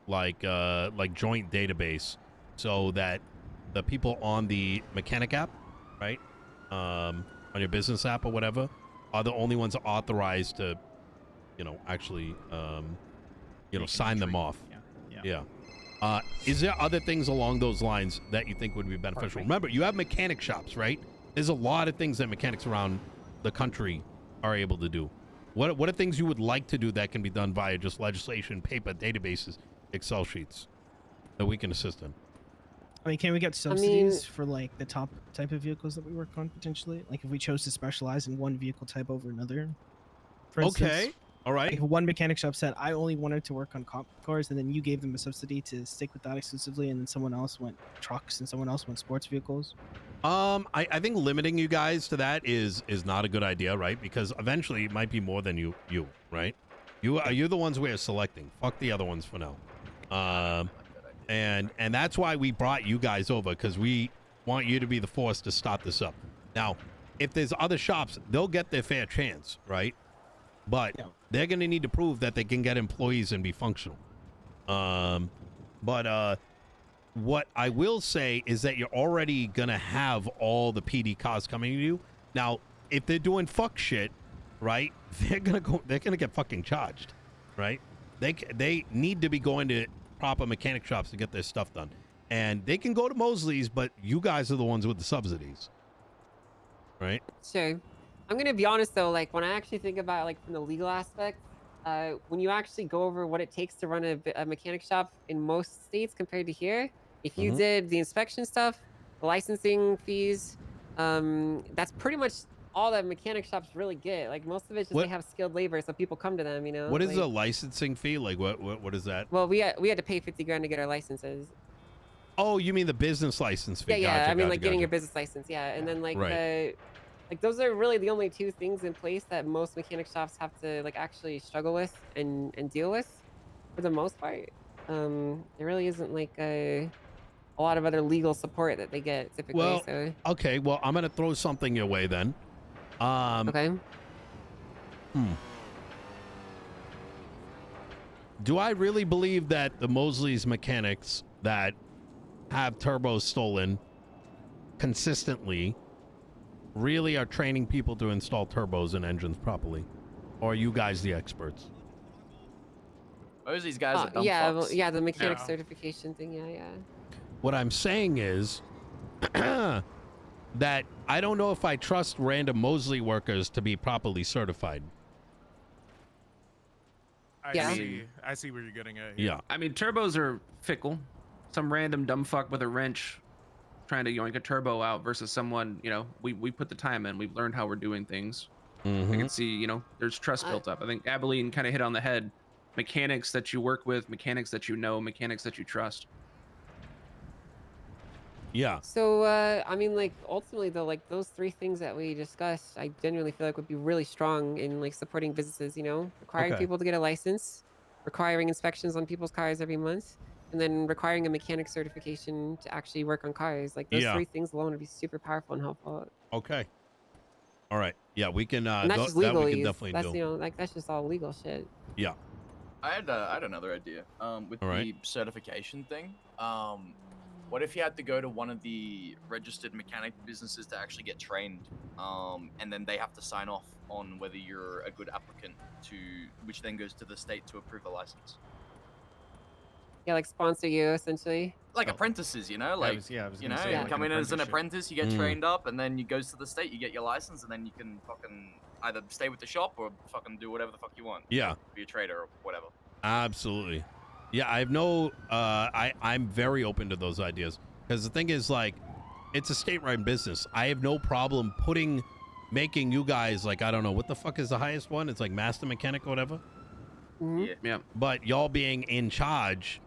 like joint database so that the people on the mechanic app, right, on your business app or whatever, are the only ones authorized to actually sign them off. Yeah. Is there other things along those lines that you think would be beneficial? Remember, you have mechanic shops, right? There's a lot of things that mechanics around the country are able to do. What are things you would like to do that can be done via just legislation, paper, databases, Excel sheets that we can assist in? I mean, can we get subsidies for like the top type of vehicles that we work on potentially? Like if we chose to specialize in one vehicle type over another, for instance. Okay. All right. Like if one mechanic shop said, I only wanted to work on cop cars, and then you gave them a subsidy to stick with that exclusively, and then someone else went trucks and someone else went sports vehicles. I think limiting you guys to that is not a good idea, right? Because eventually it might be more than you, right? You're the ones we're selecting. Fuck the other ones for now. And that's why we brought you guys over, because we want you to be the force to start this up. Now, if there's other shops, they'll get their fair chance, right? But they're going to need to prove that they can get employees and be functional. But what I will say is that you're already going to have all the PD cars coming to you. Now, if they're doing fuck shit, right, they're going to get fucking charged, right? They need to be going to proper mechanic shops to get their stuff done. And they can go to Mosley's, but you guys are the ones with the subsidies, right? Sure. I'm gonna be honest though, like when I actually think about like from the legal aspect, when you actually go over what it takes to run a mechanic shop in most states compared to here, if you did the inspection stuff, the licensing fees, that's pretty much all that mechanic shops really get. Like most of it's just they have skilled labor, so people come to them. What is a licensing fee? Like what is that? Well, we had to pay $50,000 to get our licenses. Oh, you mean the business license fee? Yeah, Gotcha, I mean gotcha, like getting gotcha. your business license, yeah, and then like Right. Like those are really the only two things in place that most mechanic shops have to like actually struggle with and deal with, for the most part. There really isn't like a lot of other legal support that they get typically. Well, So okay. Well, I'm gonna throw something your way then. okay. Do I really believe that the Mosley's mechanics that have turbos stolen consistently really are training people to install turbos and engines properly? Or are you guys the experts? Most of these guys are dumb Yeah, fucks. well, yeah, the mechanic Yeah. certification thing. Yeah. What I'm saying is that I don't know if I trust random Mosley workers to be properly certified. Yeah. I see where you're getting at. Yeah. I mean, turbos are fickle. Some random dumb fuck with a wrench trying to yoink a turbo out versus someone, we put the time in. We've learned how we're doing things. I can see, there's trust built up. I think Abilene kind of hit on the head. Mechanics that you work with, mechanics that you know, mechanics that you trust. Yeah. So I mean, like ultimately though, like those three things that we discussed, I genuinely feel like would be really strong in like supporting businesses. Requiring Okay. people to get a license, requiring inspections on people's cars every month, and then requiring a mechanic certification to actually work on cars. Like those Yeah. three things alone would be super powerful and helpful. Okay. All right. Yeah, we can And that's just that we legalese. can definitely That's do. like that's just all legal shit. Yeah. I had another idea. With All right. the certification thing. What if you had to go to one of the registered mechanic businesses to actually get trained, and then they have to sign off on whether you're a good applicant which then goes to the state to approve a license. Yeah, like sponsor you essentially. Like apprentices, like I was gonna say, you like come an in as an apprenticeship. apprentice, you get trained up, and then you goes to the state, you get your license, and then you can fucking either stay with the shop or fucking do whatever the fuck you want. Yeah. Be a trader or whatever. Absolutely. Yeah, I have no I'm very open to those ideas, because the thing is, like, it's a state-run business. I have no problem making you guys, like, I don't know, what the fuck is the highest one? It's like master mechanic or whatever. Yeah. But y'all being in charge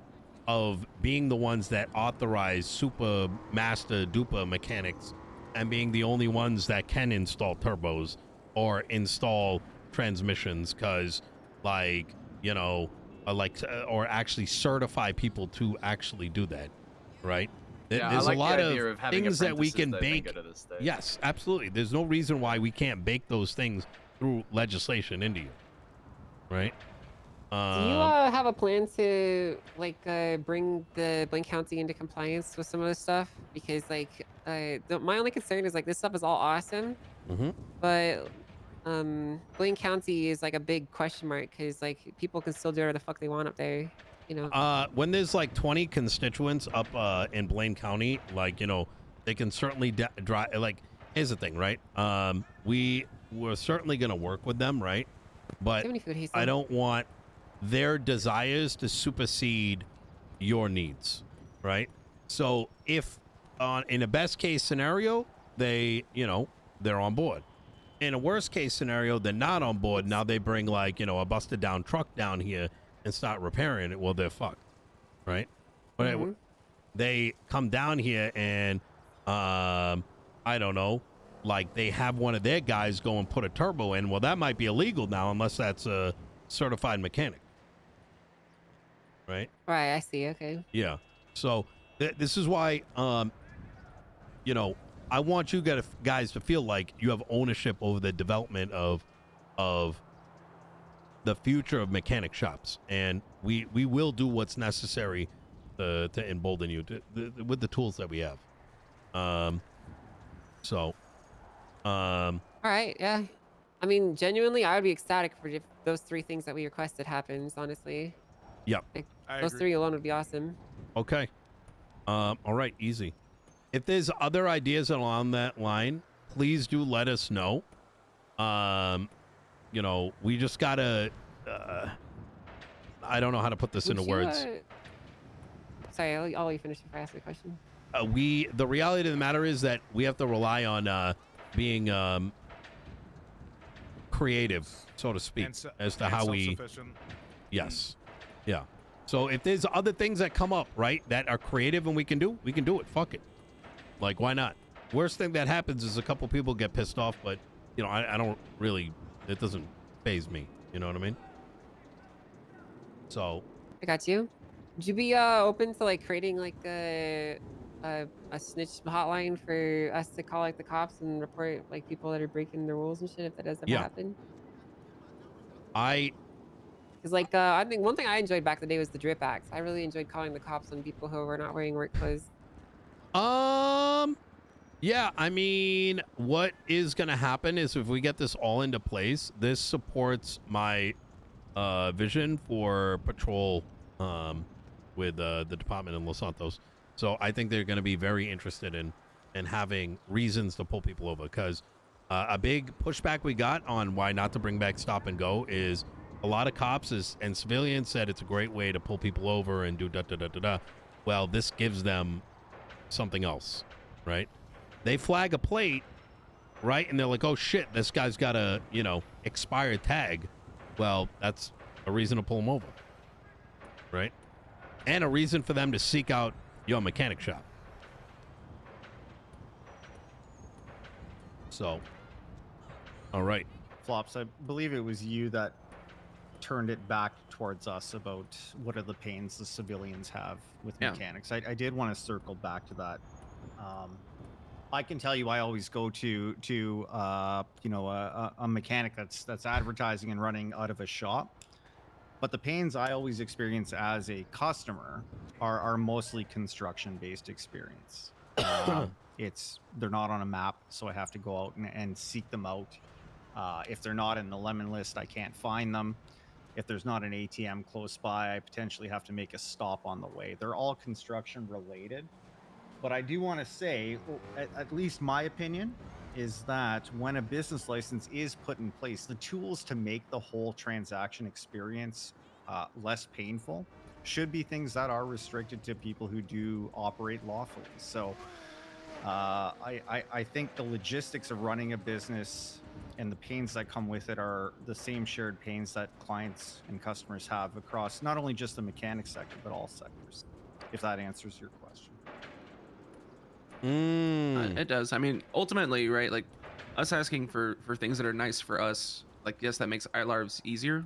of being the ones that authorize super master duper mechanics and being the only ones that can install turbos or install transmissions, because or actually certify people to actually do that, right? Yeah, There's I like a lot the idea of having things that we can apprentices that bake. then go to the state. Yes, absolutely. There's no reason why we can't bake those things through legislation into you, right? Do you have a plan to bring the Blaine County into compliance with some of this stuff? Because my only concern is this stuff is all awesome, but Blaine County is a big question mark, because people can still do whatever the fuck they want up there. When there's 20 constituents up in Blaine County, they can certainly drive. Here's the thing, right? We're certainly gonna work with them, right? But Do you have any food, Hazel? I don't want their desires to supersede your needs, right? So if in a best case scenario, they're on board. In a worst case scenario, they're not on board. Now they bring a busted down truck down here and start repairing it. Well, they're fucked, right? But they come down here and I don't know, they have one of their guys go and put a turbo in. Well, that might be illegal now, unless that's a certified mechanic, right? Right, I see. Okay. Yeah. So this is why, I want you guys to feel like you have ownership over the development of the future of mechanic shops, and we will do what's necessary to embolden you with the tools that we have. All right. Yeah. I mean, genuinely, I would be ecstatic if those three things that we requested happens. Honestly. Yep. Those three alone would be awesome. Okay. All right. Easy. If there's other ideas along that line, please do let us know. We just gotta. I don't know how to put this into words. Sorry, I'll let you finish before I ask the question. The reality of the matter is that we have to rely on being creative, so to speak, as to how we. Yes. Yeah. So if there's other things that come up, right, that are creative and we can do it. Fuck it. Why not? worst thing that happens is a couple people get pissed off, but you know, I don't really. It doesn't faze me. You know what I mean? So. I got you. Would you be open to like creating like a snitch hotline for us to call like the cops and report like people that are breaking the rules and shit if that does ever happen? Because like I think one thing I enjoyed back in the day was the drip acts. I really enjoyed calling the cops on people who were not wearing work clothes. Yeah, I mean, what is going to happen is if we get this all into place, this supports my vision for patrol with the department in Los Santos. So I think they're going to be very interested in having reasons to pull people over, because a big pushback we got on why not to bring back stop and go is a lot of cops and civilians said it's a great way to pull people over and do da-da-da-da-da. Well, this gives them something else, right? They flag a plate, right? And they're like, oh shit, this guy's got a, you know, expired tag. Well, that's a reason to pull them over, right? And a reason for them to seek out your mechanic shop. So, all right. Flops, I believe it was you that turned it back towards us about what are the pains the civilians have with mechanics. I did want to circle back to that. I can tell you, I always go to you know, a mechanic that's advertising and running out of a shop. But the pains I always experience as a customer are mostly construction-based experience. They're not on a map, so I have to go out and seek them out. If they're not in the lemon list, I can't find them. If there's not an ATM close by, I potentially have to make a stop on the way. They're all construction related. But I do want to say, at least my opinion, is that when a business license is put in place, the tools to make the whole transaction experience less painful should be things that are restricted to people who do operate lawfully. So I think the logistics of running a business and the pains that come with it are the same shared pains that clients and customers have across not only just the mechanic sector, but all sectors, if that answers your question. It does. I mean, ultimately, right, like us asking for things that are nice for us, like, yes, that makes our lives easier,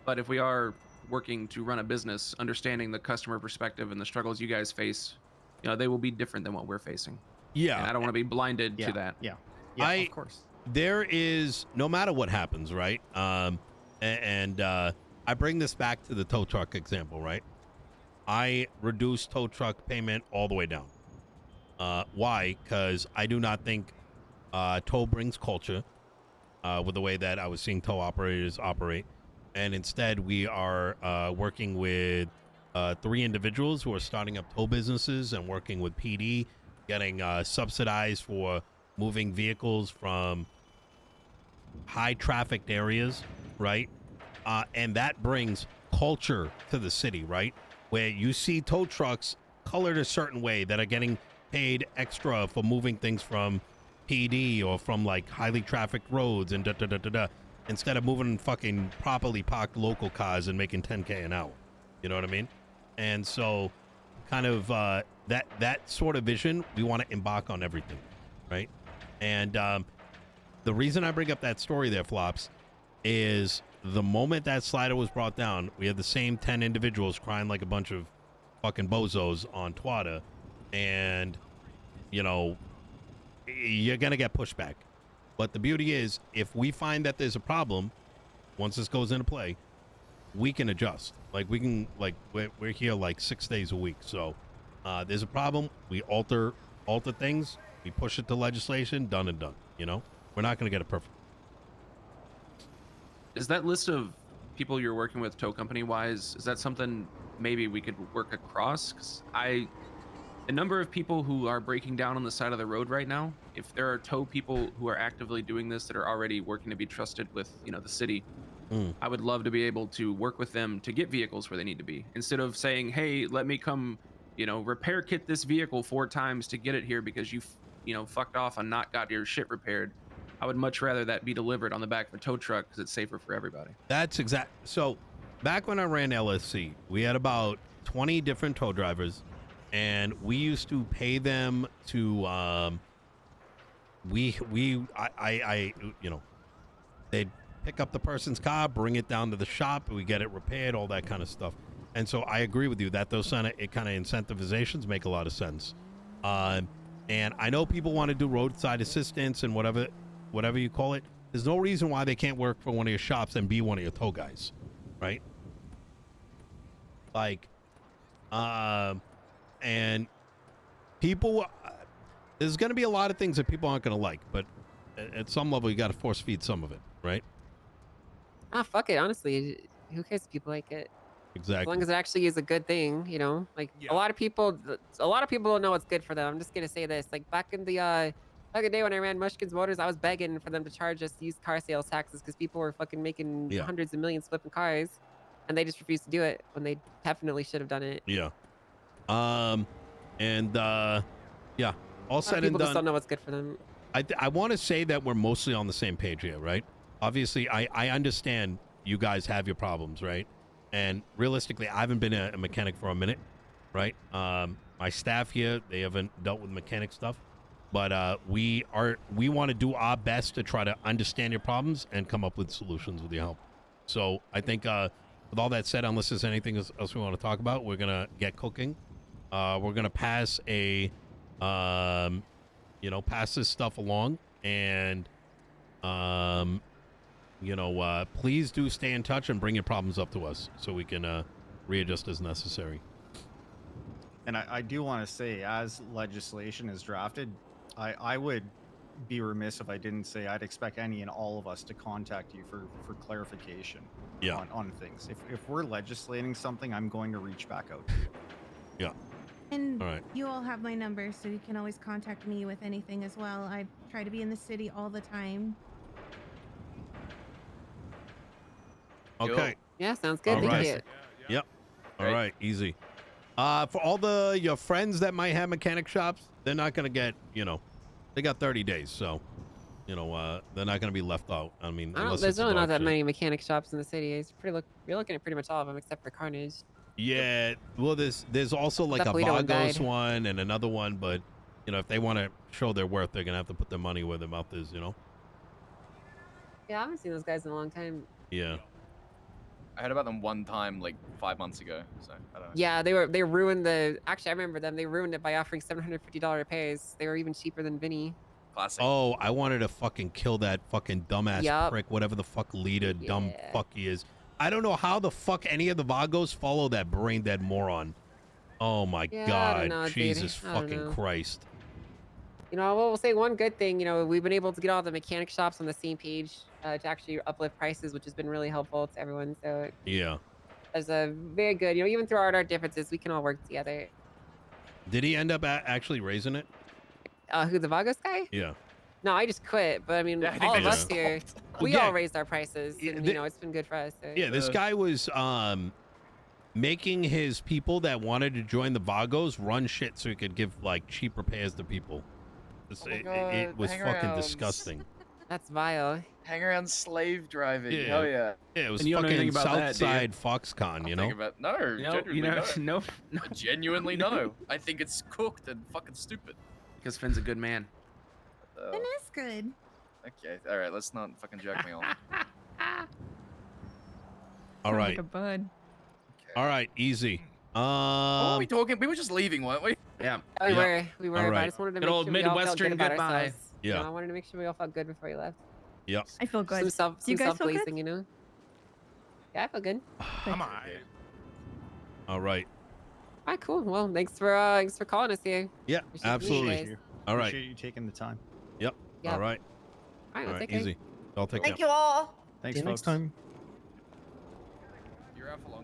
but if we are working to run a business, understanding the customer perspective and the struggles you guys face, you know, they will be different than what we're facing. Yeah. And I don't want to be blinded to that. Yeah, of course. There is, no matter what happens, right? I bring this back to the tow truck example, right? I reduced tow truck payment all the way down. Why? Because I do not think tow brings culture with the way that I was seeing tow operators operate. And instead, we are working with 3 individuals who are starting up tow businesses and working with PD, getting subsidized for moving vehicles from high trafficked areas, right? And that brings culture to the city, right? Where you see tow trucks colored a certain way that are getting paid extra for moving things from PD or from like highly trafficked roads and instead of moving fucking properly parked local cars and making 10K an hour. You know what I mean? And so kind of that sort of vision, we want to embark on everything, right? And the reason I bring up that story there, Flops, is the moment that slider was brought down, we had the same 10 individuals crying like a bunch of fucking bozos on Twitter. And, you know, you're going to get pushback. But the beauty is, if we find that there's a problem, once this goes into play, we can adjust. Like, we can, like, we're here like 6 days a week. So there's a problem. We alter things. We push it to legislation. Done and done. You know, we're not going to get it perfect. Is that list of people you're working with tow company wise, is that something maybe we could work across? Because the number of people who are breaking down on the side of the road right now, if there are tow people who are actively doing this that are already working to be trusted with, you know, the city, I would love to be able to work with them to get vehicles where they need to be, instead of saying, hey, let me come, you know, repair kit this vehicle 4 times to get it here because you know, fucked off and not got your shit repaired. I would much rather that be delivered on the back of a tow truck because it's safer for everybody. That's exact. So back when I ran LSC, we had about 20 different tow drivers, and we used to pay them to I you know, they'd pick up the person's car, bring it down to the shop, we get it repaired, all that kind of stuff. And so I agree with you that those kind of incentivizations make a lot of sense. And I know people want to do roadside assistance and whatever you call it. There's no reason why they can't work for one of your shops and be one of your tow guys, right? Like, and people, there's going to be a lot of things that people aren't going to like, but at some level, you got to force feed some of it, right? Ah, fuck it. Honestly, who cares if people like it? Exactly. As long as it actually is a good thing, you know. Like a lot of people don't know what's good for them. I'm just gonna say this. Like back in the day when I ran Mushkin's Motors, I was begging for them to charge us used car sales taxes because people were fucking making hundreds of millions flipping cars, and they just refused to do it when they definitely should have done it. Yeah. Yeah. All said and people done. just don't know what's good for them. I want to say that we're mostly on the same page here, right? Obviously, I understand you guys have your problems, right? And realistically, I haven't been a mechanic for a minute, right? My staff here, they haven't dealt with mechanic stuff, but we want to do our best to try to understand your problems and come up with solutions with your help. So I think with all that said, unless there's anything else we want to talk about, we're gonna get cooking. We're gonna pass pass this stuff along, and please do stay in touch and bring your problems up to us so we can readjust as necessary. And I do want to say, as legislation is drafted, I would be remiss if I didn't say I'd expect any and all of us to contact you for clarification on things. If we're legislating something, I'm going to reach back out to you. Yeah. And all right. You all have my number, so you can always contact me with anything as well. I try to be in the city all the time. Okay. Yeah, sounds good. All Thank right. you. Yep. All right. Easy. For all your friends that might have mechanic shops, they're not gonna get, they got 30 days, so they're not gonna be left out. I mean, There's really not that many mechanic shops in the city. You're looking at pretty much all of them except for Carnage. Yeah. Well, there's also like a Vagos one and another one, but if they want to show their worth, they're gonna have to put their money where their mouth is. Yeah, I haven't seen those guys in a long time. Yeah. I heard about them one time like 5 months ago, so I don't know. Yeah, they ruined actually I remember them. They ruined it by offering $750 repairs. They were even cheaper than Vinny. Classic. Oh, I wanted to fucking kill that fucking dumbass prick, whatever the fuck leader dumb fuck he is. I don't know how the fuck any of the Vagos follow that brain dead moron. Oh my god, Jesus fucking Christ. We'll say one good thing. We've been able to get all the mechanic shops on the same page to actually uplift prices, which has been really helpful to everyone. So yeah, there's a very good. Even through our differences, we can all work together. Did he end up actually raising it? Who, the Vagos guy? Yeah. No, I just quit. But I mean, all of us here, we all raised our prices, and it's been good for us. So. Yeah, this guy was making his people that wanted to join the Vagos run shit so he could give like cheap repairs to people. It was fucking disgusting. That's vile. Hang around slave driving. Yeah. Hell yeah. Yeah, it was fucking Southside Foxconn, No. Genuinely no. I think it's cooked and fucking stupid. Because Finn's a good man. Finn is good. Okay, all right, let's not fucking jack me off. All right. Like a bud. Okay. All right, easy. What were we talking? We were just leaving, weren't we? Yeah. We were. But I just wanted to make sure we all felt good about goodbye. ourselves. Yeah. I wanted to make sure we all felt good before we left. Yep. I feel good. Some You guys feel good? self-policing, Yeah, I feel good. I'm alright. All right. All right, cool. Well, thanks for calling us here. Yeah, Appreciate you absolutely. guys. All right. Appreciate you taking the time. Yep. Yep. All right. All right, All right. take care. Easy. I'll take Thank care. you all. Thanks, See you folks. next time. You're out for long.